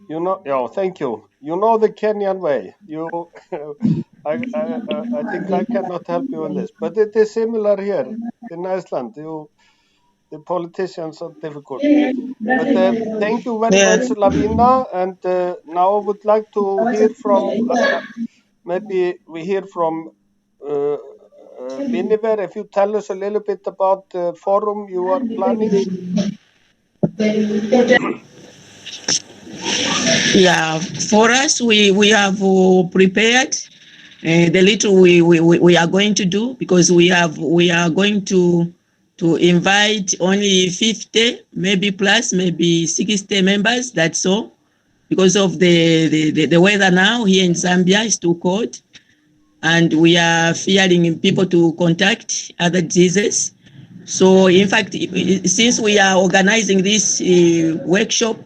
You know. Yeah. Thank you. You know the Kenyan way. You. I think I cannot help you in this, but it is similar here in Iceland. The politicians are difficult. But thank you very much, Lavina. And now I would like to hear from, maybe we hear from Miniver. If you tell us a little bit about the forum you are planning. Yeah, for us, we have prepared the little we are going to do, because we are going to invite only 50, maybe plus, maybe 60 members. That's all, because of the weather now here in Zambia is too cold, and we are fearing people to contact other diseases. So in fact, since we are organizing this workshop,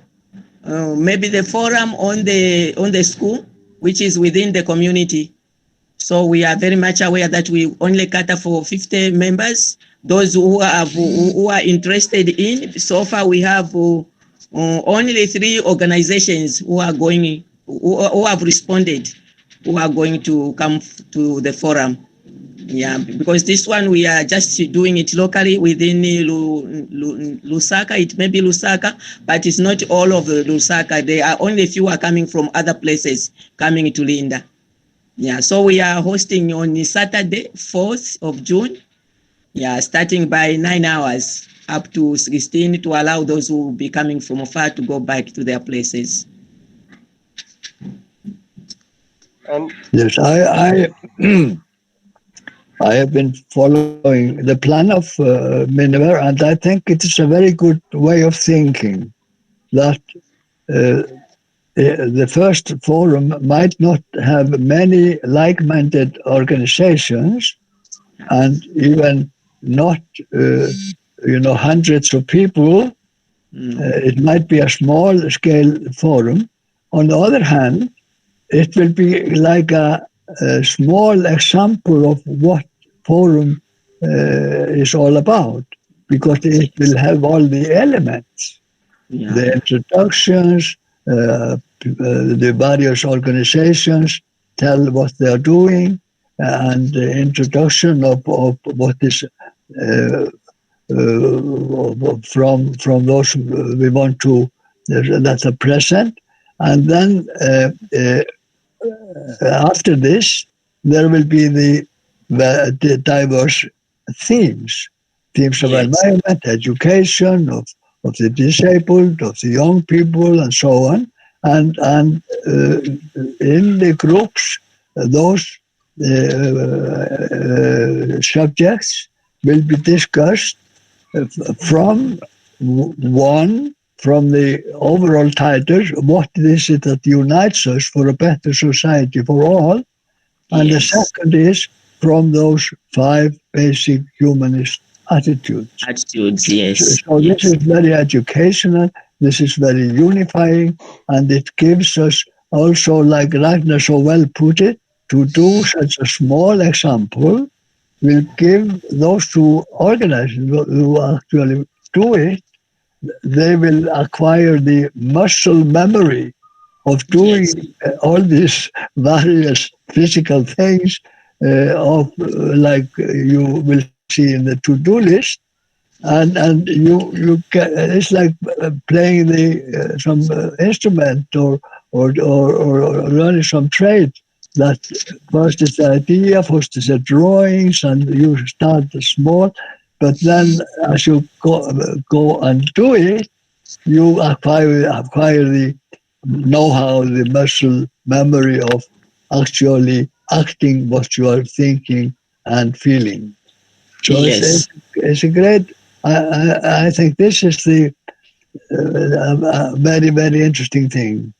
maybe the forum on the school, which is within the community. So we are very much aware that we only cater for 50 members. Those who are interested in, so far we have only 3 organizations who are going, who have responded, who are going to come to the forum. Yeah, because this one we are just doing it locally within Lusaka. It may be Lusaka, but it's not all of Lusaka. There are only a few are coming from other places coming to Linda. Yeah, so we are hosting on Saturday, 4th of June. Yeah, starting by 9 hours up to 16 to allow those who will be coming from afar to go back to their places. And yes, I have been following the plan of Miniver, and I think it is a very good way of thinking that the first forum might not have many like-minded organizations and even not hundreds of people. It might be a small-scale forum. On the other hand, it will be like a small example of what forum is all about, because it will have all the elements, the introductions, the various organizations tell what they are doing, and the introduction of what is from those we want to that are present, and then after this there will be the diverse themes of environment, education, of the disabled, of the young people, and so on. And in the groups, those subjects will be discussed from the overall title, what is it that unites us for a better society for all? And the second is from those 5 basic humanist attitudes. Yes. So this is very educational, this is very unifying, and it gives us also, like Ragnar so well put it, to do such a small example will give those who organize, who actually do it, they will acquire the muscle memory of doing all these various physical things like you will see in the to-do list, and you can, it's like playing some instrument or learning some trade. That first is the idea, first is the drawings, and you start small, but then as you go and do it, you acquire the know-how, the muscle memory of actually acting what you are thinking and feeling. So it's a great. I think this is the very, very interesting thing.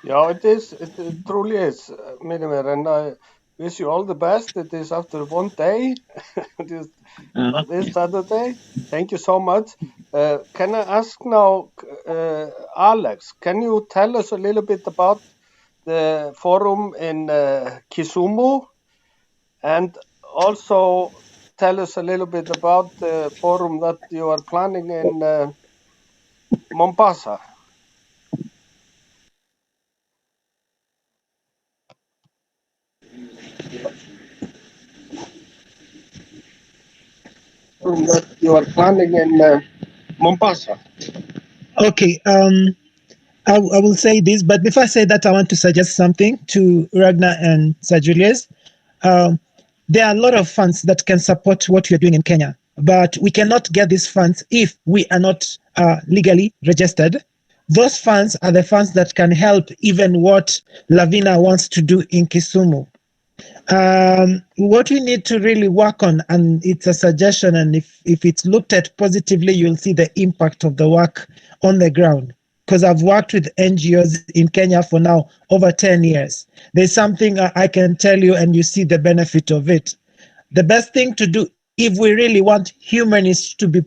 yeah, it is. It truly is, Minimer, and I wish you all the best. It is after one day, this Saturday. Thank you so much. Can I ask now, Alex? Can you tell us a little bit about the forum in Kisumu, and also tell us a little bit about the forum that you are planning in Mombasa? Forum that you are planning in Mombasa. Okay. I will say this, but before I say that, I want to suggest something to Ragnar and Sir Julius. There are a lot of funds that can support what we are doing in Kenya, but we cannot get these funds if we are not legally registered. Those funds are the funds that can help even what Lavina wants to do in Kisumu. What we need to really work on, and it's a suggestion, and if it's looked at positively, you'll see the impact of the work on the ground. Because I've worked with NGOs in Kenya for now over 10 years. There's something I can tell you, and you see the benefit of it. The best thing to do, if we really want humanists to be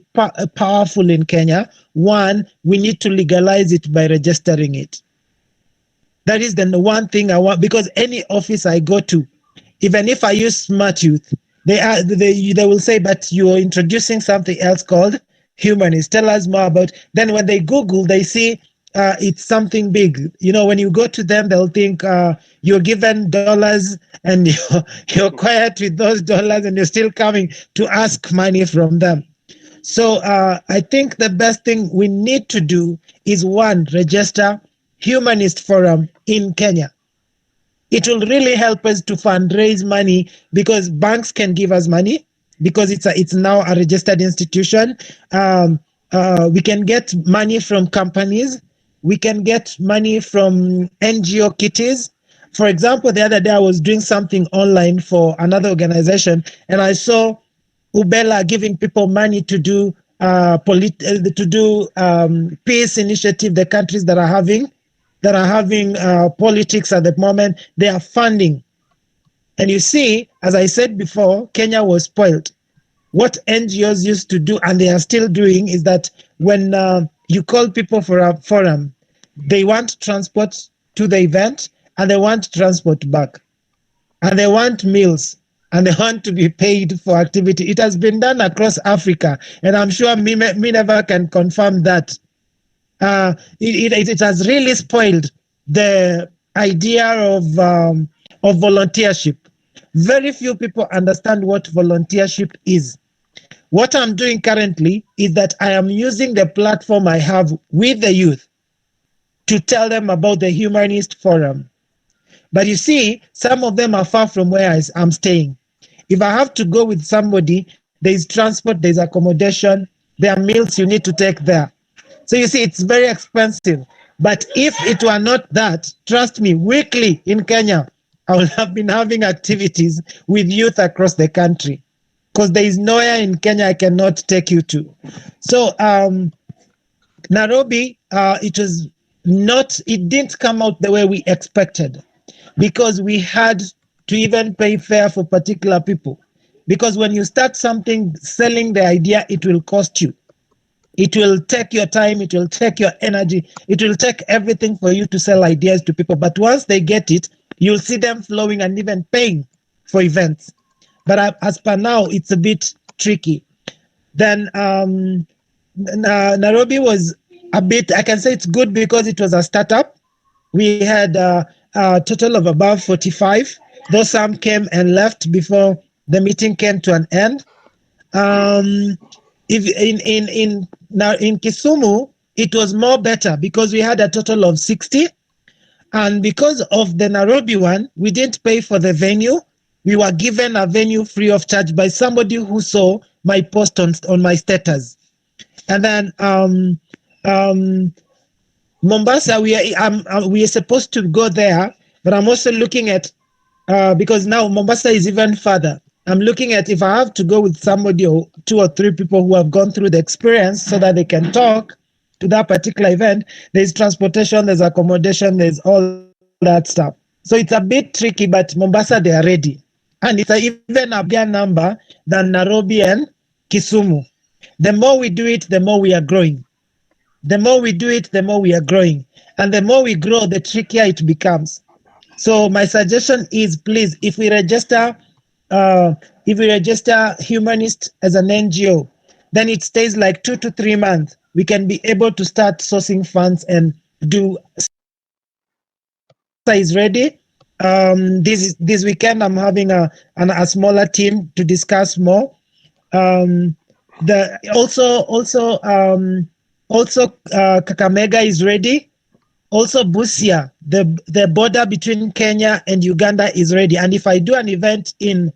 powerful in Kenya, one, we need to legalize it by registering it. That is the one thing I want, because any office I go to, even if I use Smart Youth, they will say, but you're introducing something else called humanist. Tell us more about. Then when they Google, they see it's something big. When you go to them, they'll think you're given dollars and you're quiet with those dollars and you're still coming to ask money from them. So I think the best thing we need to do is, one, register Humanist Forum in Kenya. It will really help us to fundraise money because banks can give us money because it's now a registered institution. We can get money from companies. We can get money from NGO kitties. For example, the other day I was doing something online for another organization, and I saw Ubela giving people money to do peace initiative. The countries that are having politics at the moment, they are funding. And you see, as I said before, Kenya was spoiled. What NGOs used to do, and they are still doing, is that when you call people for a forum, they want transport to the event, and they want transport back, and they want meals, and they want to be paid for activity. It has been done across Africa, and I'm sure Minerva can confirm that. It has really spoiled the idea of volunteership. Very few people understand what volunteership is. What I'm doing currently is that I am using the platform I have with the youth to tell them about the Humanist Forum. But you see, some of them are far from where I'm staying. If I have to go with somebody, there's transport, there's accommodation, there are meals you need to take there. So you see, it's very expensive. But if it were not that, trust me, weekly in Kenya, I would have been having activities with youth across the country, because there is nowhere in Kenya I cannot take you to. So Nairobi, it didn't come out the way we expected, because we had to even pay fare for particular people. Because when you start something, selling the idea, it will cost you. It will take your time, it will take your energy, it will take everything for you to sell ideas to people. But once they get it, you'll see them flowing and even paying for events. But as per now, it's a bit tricky. Then Nairobi was a bit, I can say it's good because it was a startup. We had a total of about 45, though some came and left before the meeting came to an end. If in Kisumu, it was more better because we had a total of 60. And because of the Nairobi one, we didn't pay for the venue. We were given a venue free of charge by somebody who saw my post on my status. And then Mombasa, we are supposed to go there, but I'm also looking at, because now Mombasa is even further. I'm looking at if I have to go with somebody or 2 or 3 people who have gone through the experience so that they can talk to that particular event. There's transportation, there's accommodation, there's all that stuff. So it's a bit tricky, but Mombasa, they are ready. And it's even a bigger number than Nairobi and Kisumu. The more we do it, the more we are growing. The more we do it, the more we are growing. And the more we grow, the trickier it becomes. So my suggestion is, please, if we register Humanist as an NGO, then it stays like 2 to 3 months. We can be able to start sourcing funds and do. Is ready. This weekend I'm having a smaller team to discuss more. Kakamega is ready. Also Busia, the border between Kenya and Uganda is ready. And if I do an event in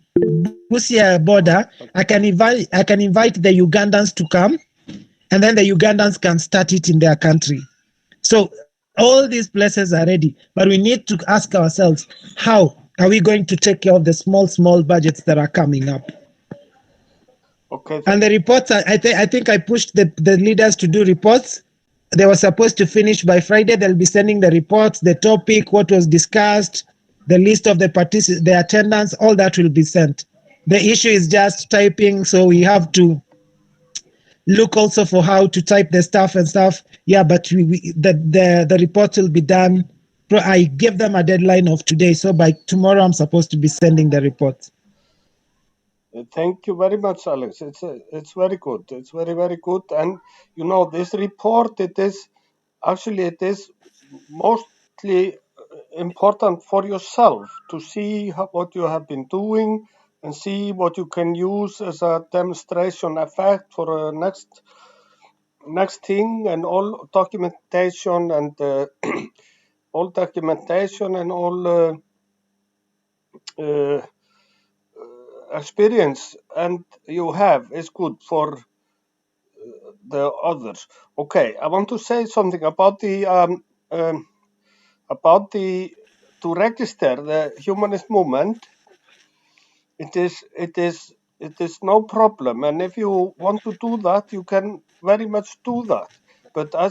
Busia border, I can invite the Ugandans to come, and then the Ugandans can start it in their country. So all these places are ready, but we need to ask ourselves, how are we going to take care of the small budgets that are coming up? Okay. And the reports, I think I pushed the leaders to do reports. They were supposed to finish by Friday. They'll be sending the reports, the topic, what was discussed, the list of the attendance, all that will be sent. The issue is just typing, so we have to look also for how to type the stuff and stuff. Yeah, but the report will be done I gave them a deadline of today. So by tomorrow, I'm supposed to be sending the report. Thank you very much, Alex. It's very good. It's very, very good. And you know, this report, it is mostly important for yourself to see what you have been doing and see what you can use as a demonstration effect for a next thing, and all documentation and all experience and you have is good for the others. Okay, I want to say something about the to register the humanist movement. It is no problem, and if you want to do that, you can very much do that. But I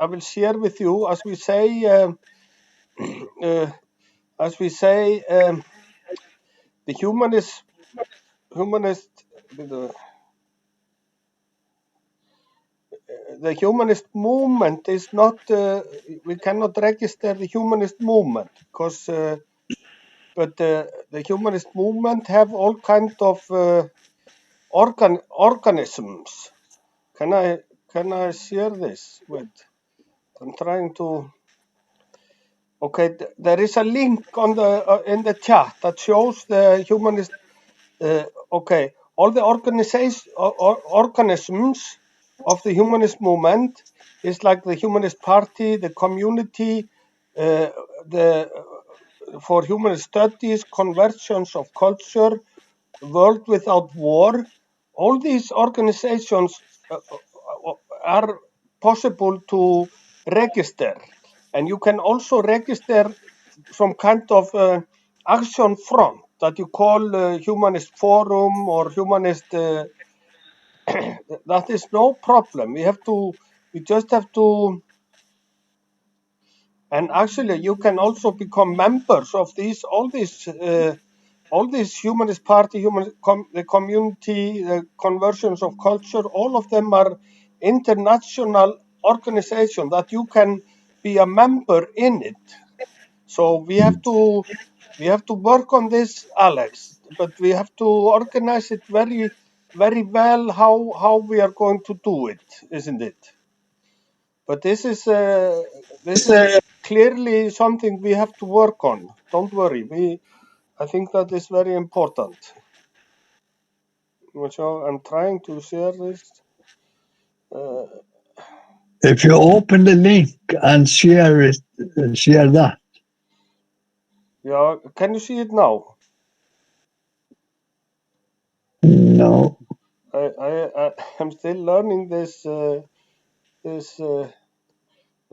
will share with you, as we say, the humanist the humanist movement is not. We cannot register the humanist movement because. But the humanist movement have all kind of organisms. Can I share this with? I'm trying to. Okay, there is a link on the in the chat that shows the humanist. Okay, all the organisms of the humanist movement is like the Humanist Party, the community, for humanist studies, conversions of culture, World Without War. All these organizations are possible to register, and you can also register some kind of action front that you call Humanist Forum or Humanist. That is no problem. We just have to. And actually, you can also become members of all these Humanist Party, the community, the conversions of culture. All of them are international organizations that you can be a member in it. So we have to work on this, Alex. But we have to organize it very, very well. How we are going to do it, isn't it? But this is clearly something we have to work on. Don't worry. I think that is very important. So I'm trying to share this. If you open the link and share it, share that. Yeah, can you see it now? No. I'm still learning this.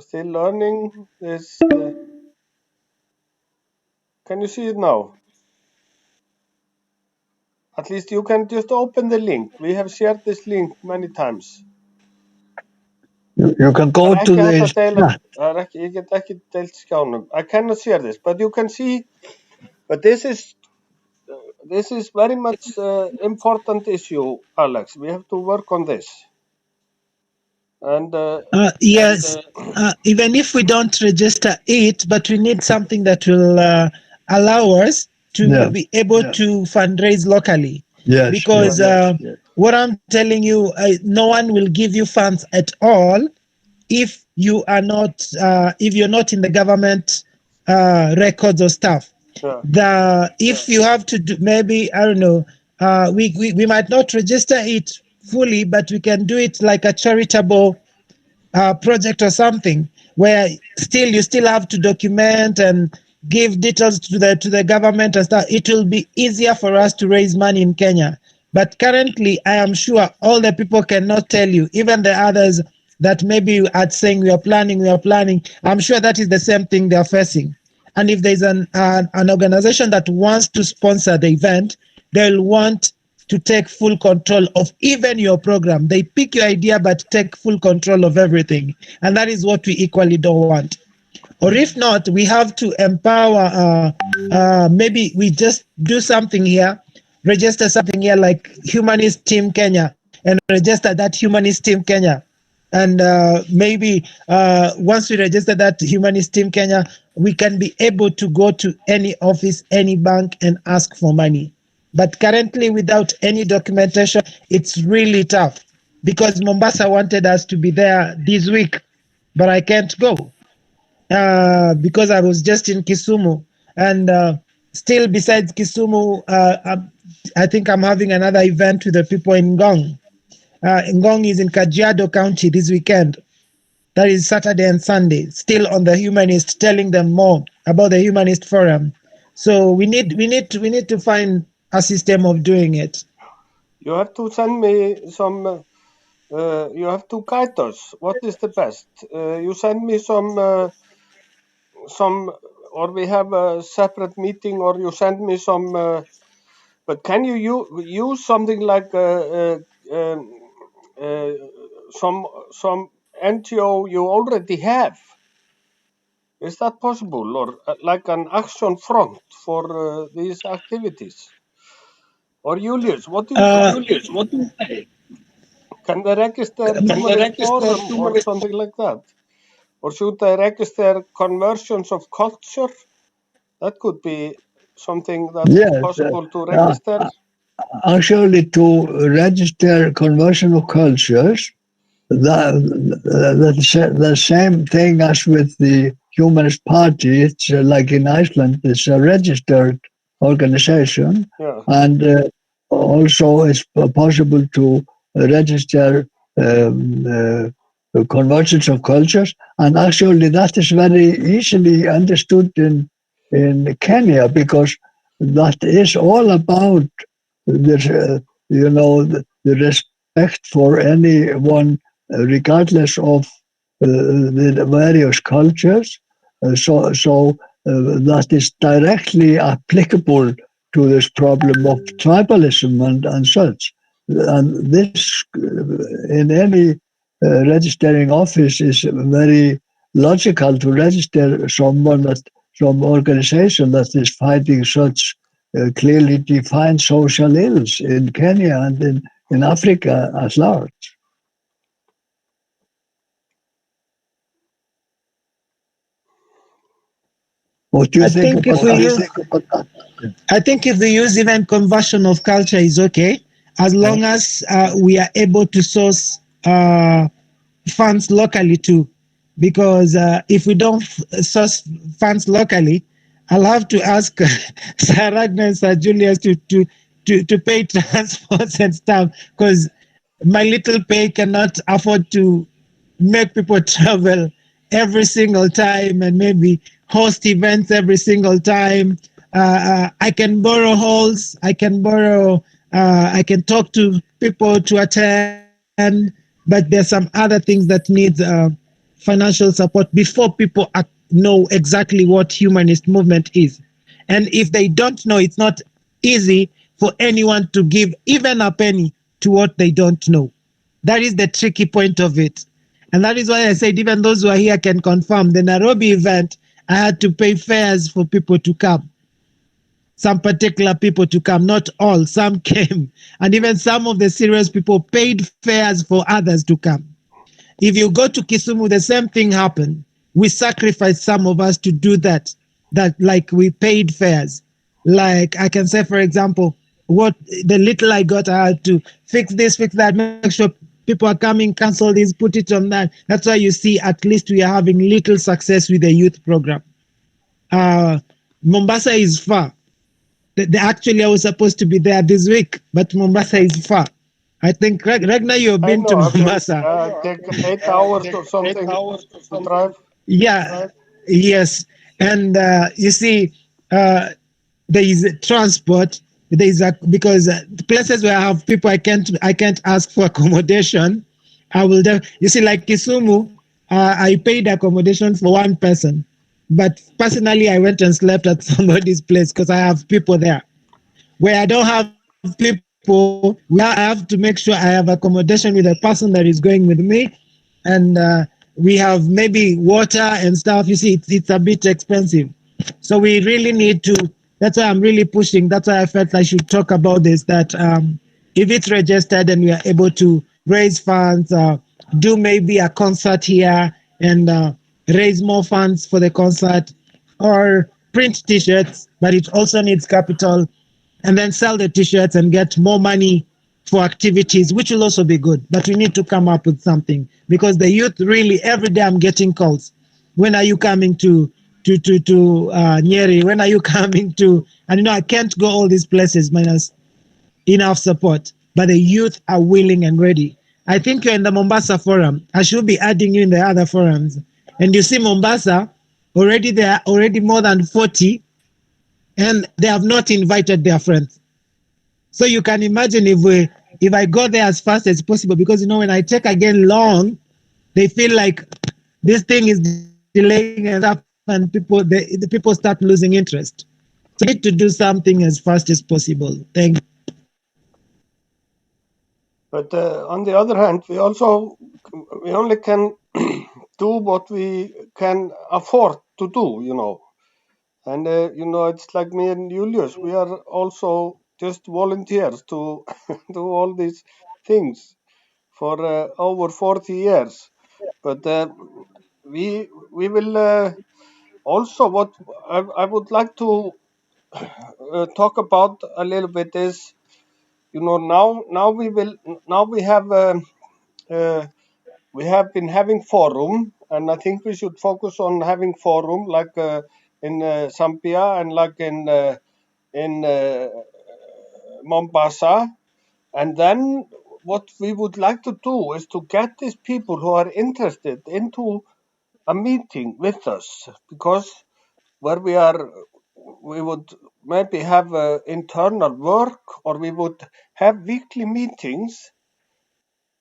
Still learning this. Can you see it now? At least you can just open the link. We have shared this link many times. You can go to the chat. Ég get ekki deilt skjánum. I cannot share this, but you can see. But this is very much important issue, Alex. We have to work on this. And yes, even if we don't register it, but we need something that will allow us to be able to fundraise locally. Yes. Because what I'm telling you, no one will give you funds at all if you are not if you're not in the government records or stuff. If you have to do, maybe I don't know, we might not register it fully, but we can do it like a charitable project or something where you still have to document and give details to the government and stuff. It will be easier for us to raise money in Kenya. But currently, I am sure all the people cannot tell you, even the others that maybe are saying we are planning. I'm sure that is the same thing they are facing. And if there's an organization that wants to sponsor the event, they'll want to take full control of even your program. They pick your idea, but take full control of everything. And that is what we equally don't want. Or if not, we have to empower, maybe we just do something here, register something here like Humanist Team Kenya, and register that Humanist Team Kenya. And maybe once we register that Humanist Team Kenya, we can be able to go to any office, any bank, and ask for money. But currently, without any documentation, it's really tough because Mombasa wanted us to be there this week, but I can't go because I was just in Kisumu. And still, besides Kisumu, I think I'm having another event with the people in Ngong. Ngong is in Kajiado County this weekend. That is Saturday and Sunday, still on the Humanist, telling them more about the Humanist Forum. So we need to find a system of doing it. You have to send me some. You have to guide us. What is the best? You send me some, or we have a separate meeting, or you send me some. But can you use something like some NGO you already have? Is that possible, or like an action front for these activities? Or Julius, what do you say? Can they register Humanist Forum or something like that? Or should they register conversions of culture? That could be something that's possible to register. Actually, to register conversion of cultures, the same thing as with the Humanist Party. It's like in Iceland, it's a registered organization, and also it's possible to register conversions of cultures. And actually, that is very easily understood in Kenya because that is all about the respect for anyone, regardless of the various cultures. So that is directly applicable to this problem of tribalism and such. And this, in any registering office, is very logical to register some organization that is fighting such clearly defined social ills in Kenya and in Africa at large. What do you think about that? I think if we use even conversion of culture is okay, as long as we are able to source funds locally too. Because if we don't source funds locally, I'll have to ask Sir Ragnar and Sir Julius to pay transports and stuff, because my little pay cannot afford to make people travel every single time and maybe host events every single time. I can borrow halls, I can talk to people to attend, but there's some other things that need financial support before people know exactly what humanist movement is. And if they don't know, it's not easy for anyone to give even a penny to what they don't know. That is the tricky point of it. And that is why I said even those who are here can confirm. The Nairobi event, I had to pay fares for people to come. Some particular people to come, not all, some came. And even some of the serious people paid fares for others to come. If you go to Kisumu, the same thing happened. We sacrificed some of us to do that like we paid fares. Like I can say, for example, what the little I got, I had to fix this, fix that, make sure people are coming, cancel this, put it on that. That's why you see at least we are having little success with the youth program. Mombasa is far. Actually, I was supposed to be there this week, but Mombasa is far. I think, Ragnar, you've been to Mombasa. Take 8 hours or something to drive. Yeah, yes. And you see, there is transport. There is because the places where I have people, I can't ask for accommodation. I will. You see, like Kisumu, I paid accommodation for one person, but personally, I went and slept at somebody's place because I have people there. Where I don't have people, I have to make sure I have accommodation with a person that is going with me, and we have maybe water and stuff. You see, it's a bit expensive, so we really need to. That's why I'm really pushing. That's why I felt I should talk about this. That if it's registered and we are able to raise funds, do maybe a concert here and raise more funds for the concert. or print t-shirts, but it also needs capital, and then sell the t-shirts and get more money for activities, which will also be good. But we need to come up with something because the youth really every day I'm getting calls. When are you coming to Nyeri? When are you coming to? And I can't go all these places minus enough support. But the youth are willing and ready. I think you're in the Mombasa forum. I should be adding you in the other forums. And you see Mombasa already there are already more than 40, and they have not invited their friends. So you can imagine if I go there as fast as possible, because when I take again long, they feel like this thing is delaying and stuff, and the people start losing interest. So we need to do something as fast as possible. Thank you. But on the other hand, we only can do what we can afford to do. And it's like me and Julius. We are also just volunteers to do all these things for over 40 years. But we will also what I would like to talk about a little bit is now we have been having forum, and I think we should focus on having forum like in Zambia and like in Mombasa. And then what we would like to do is to get these people who are interested into a meeting with us, because where we would maybe have internal work, or we would have weekly meetings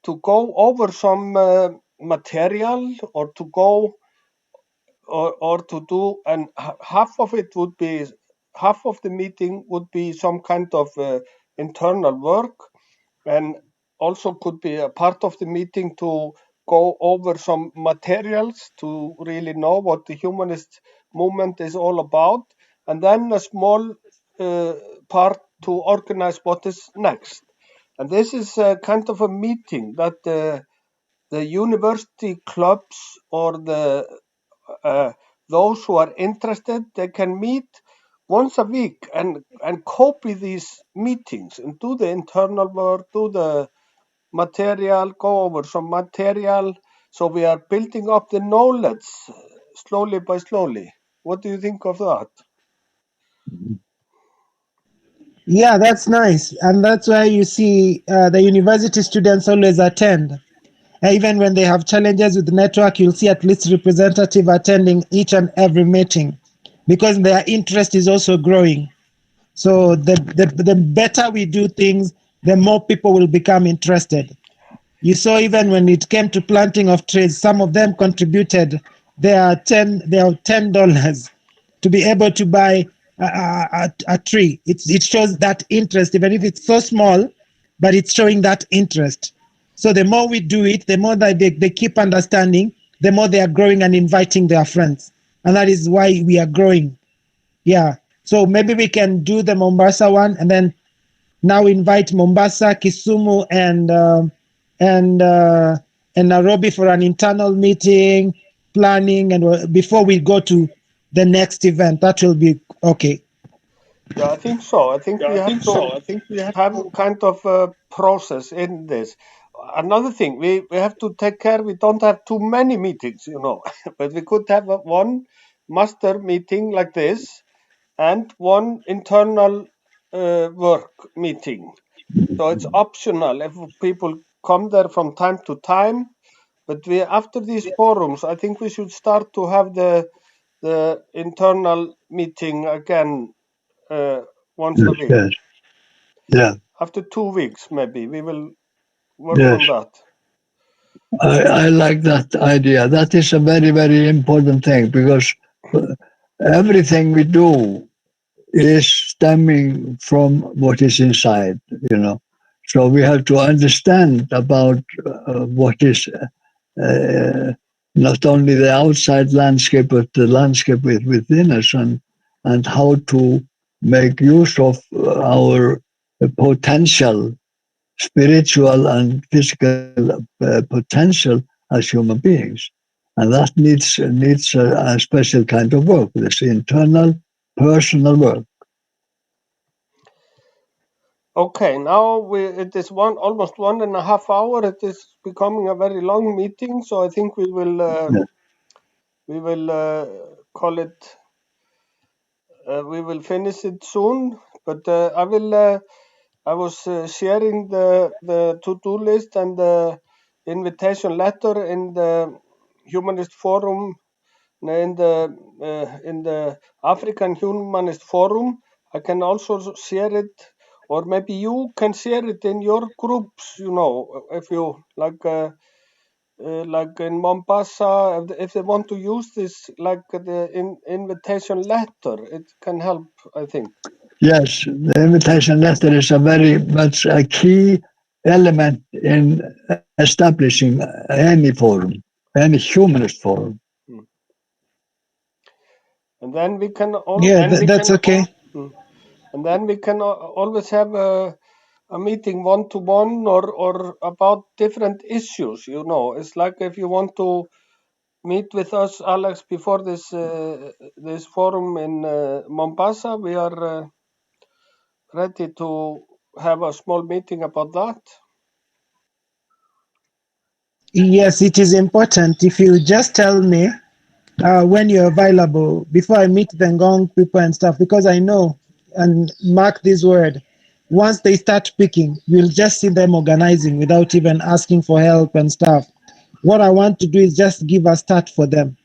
to go over some material, or to go or to do, and half of the meeting would be some kind of internal work, and also could be a part of the meeting to go over some materials to really know what the humanist movement is all about, and then a small part to organize what is next. And this is kind of a meeting that the university clubs, or those who are interested, they can meet once a week and copy these meetings and do the internal work, do the material, go over some material. So we are building up the knowledge slowly by slowly. What do you think of that? Yeah, that's nice. And that's why you see the university students always attend. Even when they have challenges with the network, you'll see at least representative attending each and every meeting, because their interest is also growing. So the better we do things, the more people will become interested. You saw even when it came to planting of trees, some of them contributed their $10 to be able to buy a tree. It shows that interest, even if it's so small, but it's showing that interest. So the more we do it, the more that they keep understanding, the more they are growing and inviting their friends. And that is why we are growing. Yeah. So maybe we can do the Mombasa one, and then now invite Mombasa, Kisumu, and Nairobi for an internal meeting, planning, and before we go to the next event. That will be okay. Yeah, I think so. I think we have to have kind of a process in this. Another thing, we have to take care we don't have too many meetings, but we could have one master meeting like this and one internal work meeting. So it's optional if people come there from time to time. But after these forums, I think we should start to have the internal meeting again once a week. Yes. Yeah. After 2 weeks, maybe we will work Yes. on that. I like that idea. That is a very, very important thing, because everything we do is stemming from what is inside. So we have to understand about what is not only the outside landscape, but the landscape within us, and how to make use of our potential, spiritual and physical potential as human beings. And that needs a special kind of work, this internal, personal work. Okay, now it is almost 1.5 hours. It is becoming a very long meeting, so I think we will call it. We will finish it soon, but I was sharing the to-do list and the invitation letter in the Humanist Forum, in the African Humanist Forum. I can also share it, or maybe you can share it in your groups. If you like in Mombasa, if they want to use this, like the invitation letter, it can help, I think. Yes, the invitation letter is a very much a key element in establishing any forum, any humanist forum. And then we can that's okay. And then we can always have a meeting one-to-one or about different issues. It's like if you want to meet with us, Alex, before this forum in Mombasa, we are ready to have a small meeting about that. Yes, it is important. If you just tell me when you're available before I meet the Ngong people and stuff, because I know, and mark this word, once they start speaking, you'll just see them organizing without even asking for help and stuff. What I want to do is just give a start for them.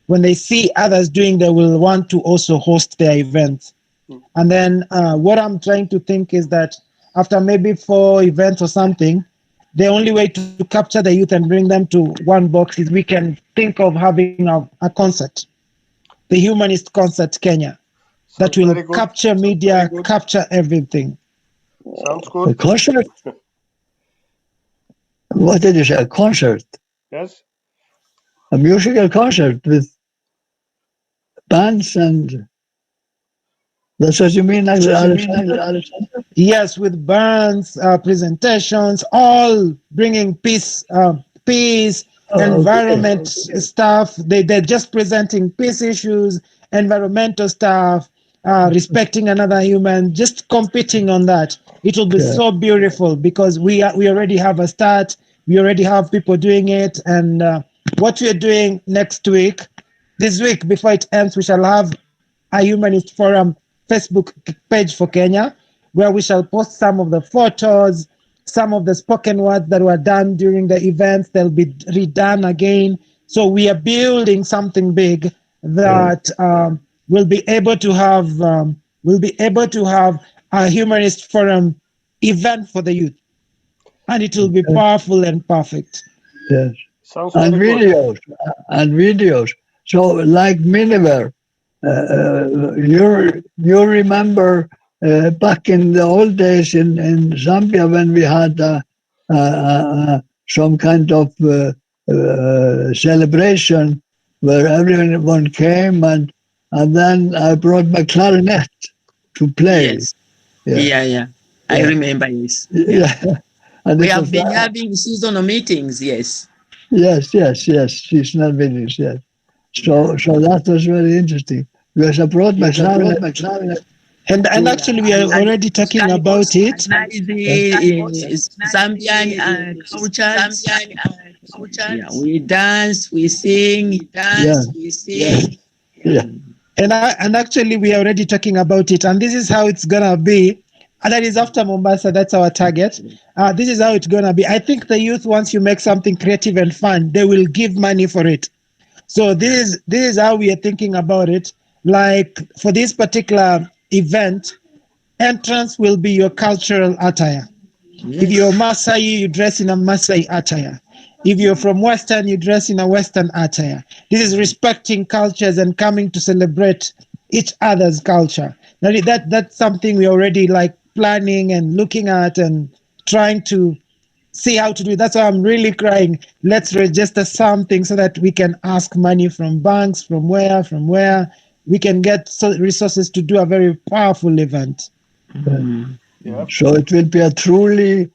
When they see others doing, they will want to also host their events. And then what I'm trying to think is that after maybe 4 events or something, the only way to capture the youth and bring them to one box is we can think of having a concert, the Humanist Concert Kenya, that will capture media, capture everything. Sounds good. A concert? What did you say? A concert? Yes. A musical concert with bands and... That's what you mean, Alexander? Yes, with bands, presentations, all bringing peace, environment stuff. They're just presenting peace issues, environmental stuff, respecting another human, just competing on that. It will be so beautiful because we already have a start. We already have people doing it, and what we are doing next week, this week before it ends, we shall have a Humanist Forum Facebook page for Kenya, where we shall post some of the photos, some of the spoken words that were done during the events. They'll be redone again. So we are building something big that will be able to have a Humanist Forum event for the youth, and it will be powerful and perfect. Yes. Sounds and very videos, good. And videos. So like Miniver, you remember back in the old days in Zambia when we had some kind of celebration where everyone came and then I brought my clarinet to play. Yes. Yeah. I remember, yes. Yeah. And we have been having seasonal meetings, yes. Yes, seasonal meetings, yes. So that was very interesting because I brought my clarinet. And actually, we are already talking about it. Zambian cultures. Yeah, we dance, we sing. And actually, we are already talking about it. And this is how it's gonna be. And that is after Mombasa. That's our target. This is how it's gonna be. I think the youth, once you make something creative and fun, they will give money for it. So this is how we are thinking about it. Like for this particular event, entrance will be your cultural attire. Yes. If you're Maasai, you dress in a Maasai attire. If you're from Western, you dress in a Western attire. This is respecting cultures and coming to celebrate each other's culture. Now that's something we already like planning and looking at and trying to see how to do it. That's why I'm really crying. Let's register something so that we can ask money from banks, from where we can get resources to do a very powerful event. So it will be a truly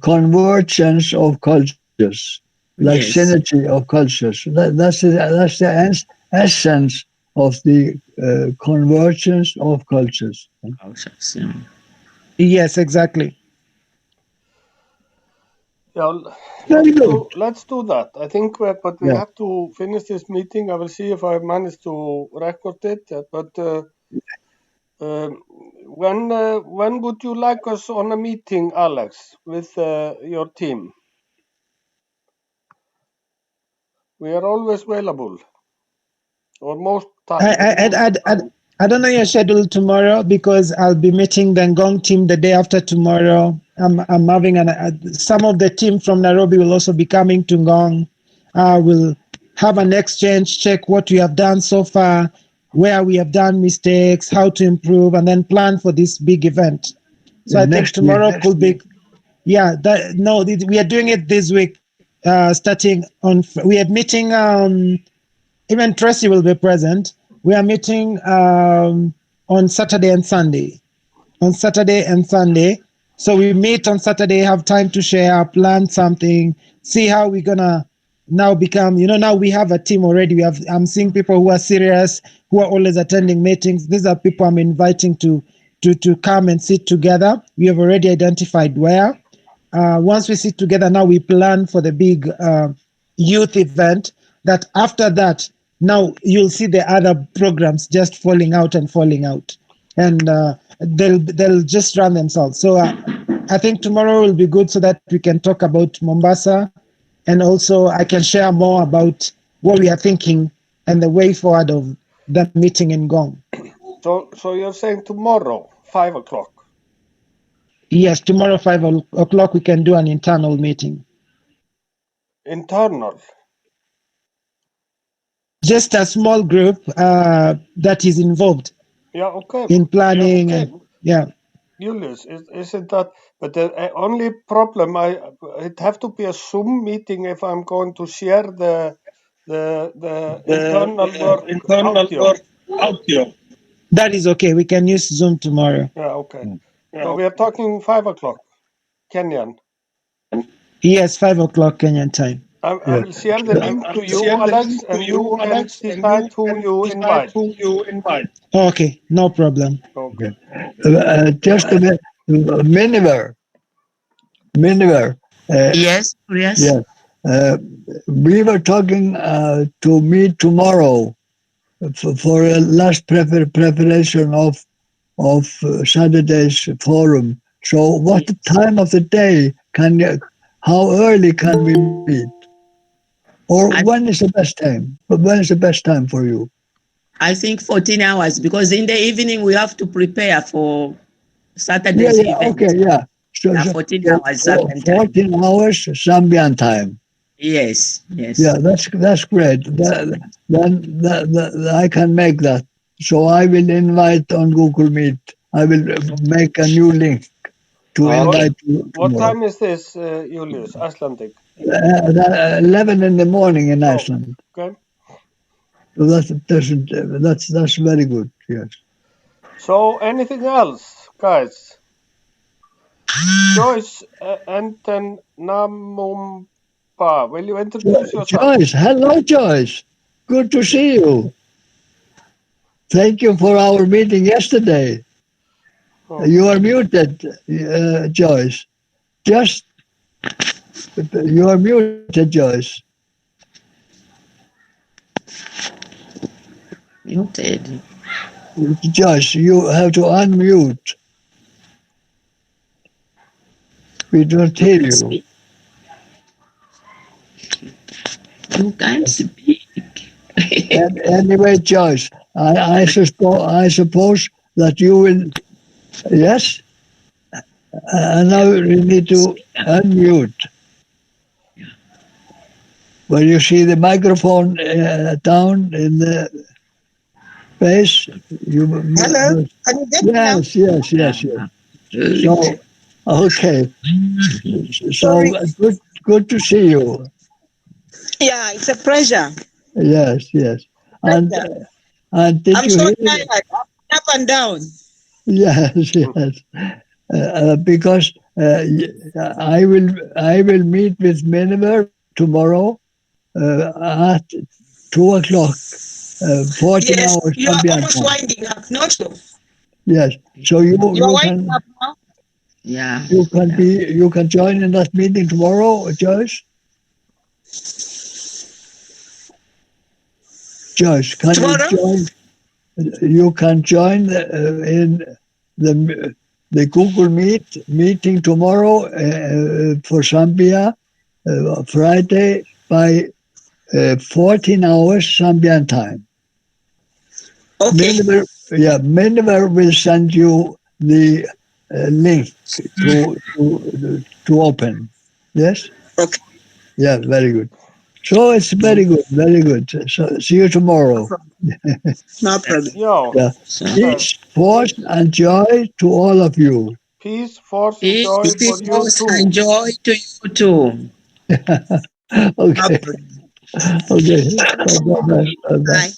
convergence of cultures. like Yes. synergy of cultures. That's the essence of the convergence of cultures. Cultures, yeah. Yes, exactly. Yeah, Very good. let's do that. I think, but we Yeah. have to finish this meeting. I will see if I manage to record it. But when would you like us on a meeting, Alex, with your team? We are always available, or most times. I don't know your schedule tomorrow because I'll be meeting the Ngong team the day after tomorrow. I'm having some of the team from Nairobi will also be coming to Ngong. We'll have an exchange, check what we have done so far, where we have done mistakes, how to improve, and then plan for this big event. So I think tomorrow could be, yeah. We are doing it this week, starting on. We are meeting. Even Tracy will be present. We are meeting on Saturday and Sunday. On Saturday and Sunday. So we meet on Saturday, have time to share, plan something, see how we're gonna now become. Now we have a team already. I'm seeing people who are serious, who are always attending meetings. These are people I'm inviting to come and sit together. We have already identified where. Once we sit together, now we plan for the big youth event. That after that, now you'll see the other programs just falling out, and they'll just run themselves. So I think tomorrow will be good so that we can talk about Mombasa, and also I can share more about what we are thinking and the way forward of the meeting in Gong. So you're saying tomorrow, 5 o'clock? Yes, tomorrow 5 o'clock we can do an internal meeting. Internal? Just a small group that is involved in planning. Yeah. Julius, isn't that? But the only problem, it have to be a Zoom meeting if I'm going to share the internal work audio. That is okay. We can use Zoom tomorrow. Yeah, okay. So we are talking 5 o'clock, Kenyan. Yes, 5 o'clock Kenyan time. I will share the link to you, Alex, and you can decide who you invite. Okay, no problem. Okay. Just a minute. Miniver. Yes. Yeah. We were talking to meet tomorrow for a last preparation of Saturday's forum. So, what time of the day how early can we meet? Or when is the best time? When is the best time for you? I think 14 hours because in the evening we have to prepare for Saturday's event. Okay, yeah. So, 14 hours Zambian time. 14 hours Zambian time. Yes. Yeah, that's great. Then I can make that. So I will invite on Google Meet. I will make a new link to invite you. What time is this, Julius? Icelandic? 11 in the morning in Iceland. Okay. So that's very good. Yes. So anything else, guys? Joyce and then Namumpa, will you introduce yourself? Joyce, hello, Joyce. Good to see you. Thank you for our meeting yesterday. You are muted, Joyce. You are muted, Joyce. Muted. Joyce, you have to unmute. We don't hear you. You can't speak. Anyway, Joyce, I suppose that you will. Yes. Now you need to unmute. When you see the microphone down in the face, you. Hello, can you get me now? Yes. So, okay. So good to see you. Yeah, it's a pleasure. Yes. And did I'm you so hear? tired, up and down. Yes. Because I will meet with Miniver tomorrow at 2 o'clock, 14 Yes, hours you are Zambian almost time. winding up, not so. Yes, so You are you winding can up now. Yeah. you can join in that meeting tomorrow, Joyce. Joyce, can Tomorrow? you join? You can join in the Google Meet meeting tomorrow for Zambia, Friday by 14 hours Zambian time. Okay. Miniver will send you the link to open. Yes? Okay. Yeah, very good. So it's very good, very good. So see you tomorrow. No problem. Yo. Yeah. Peace, force, and joy to all of you. Peace, force, and Peace, joy for you force, too. and joy to you too. Okay. Okay. Bye-bye. Bye-bye. Bye.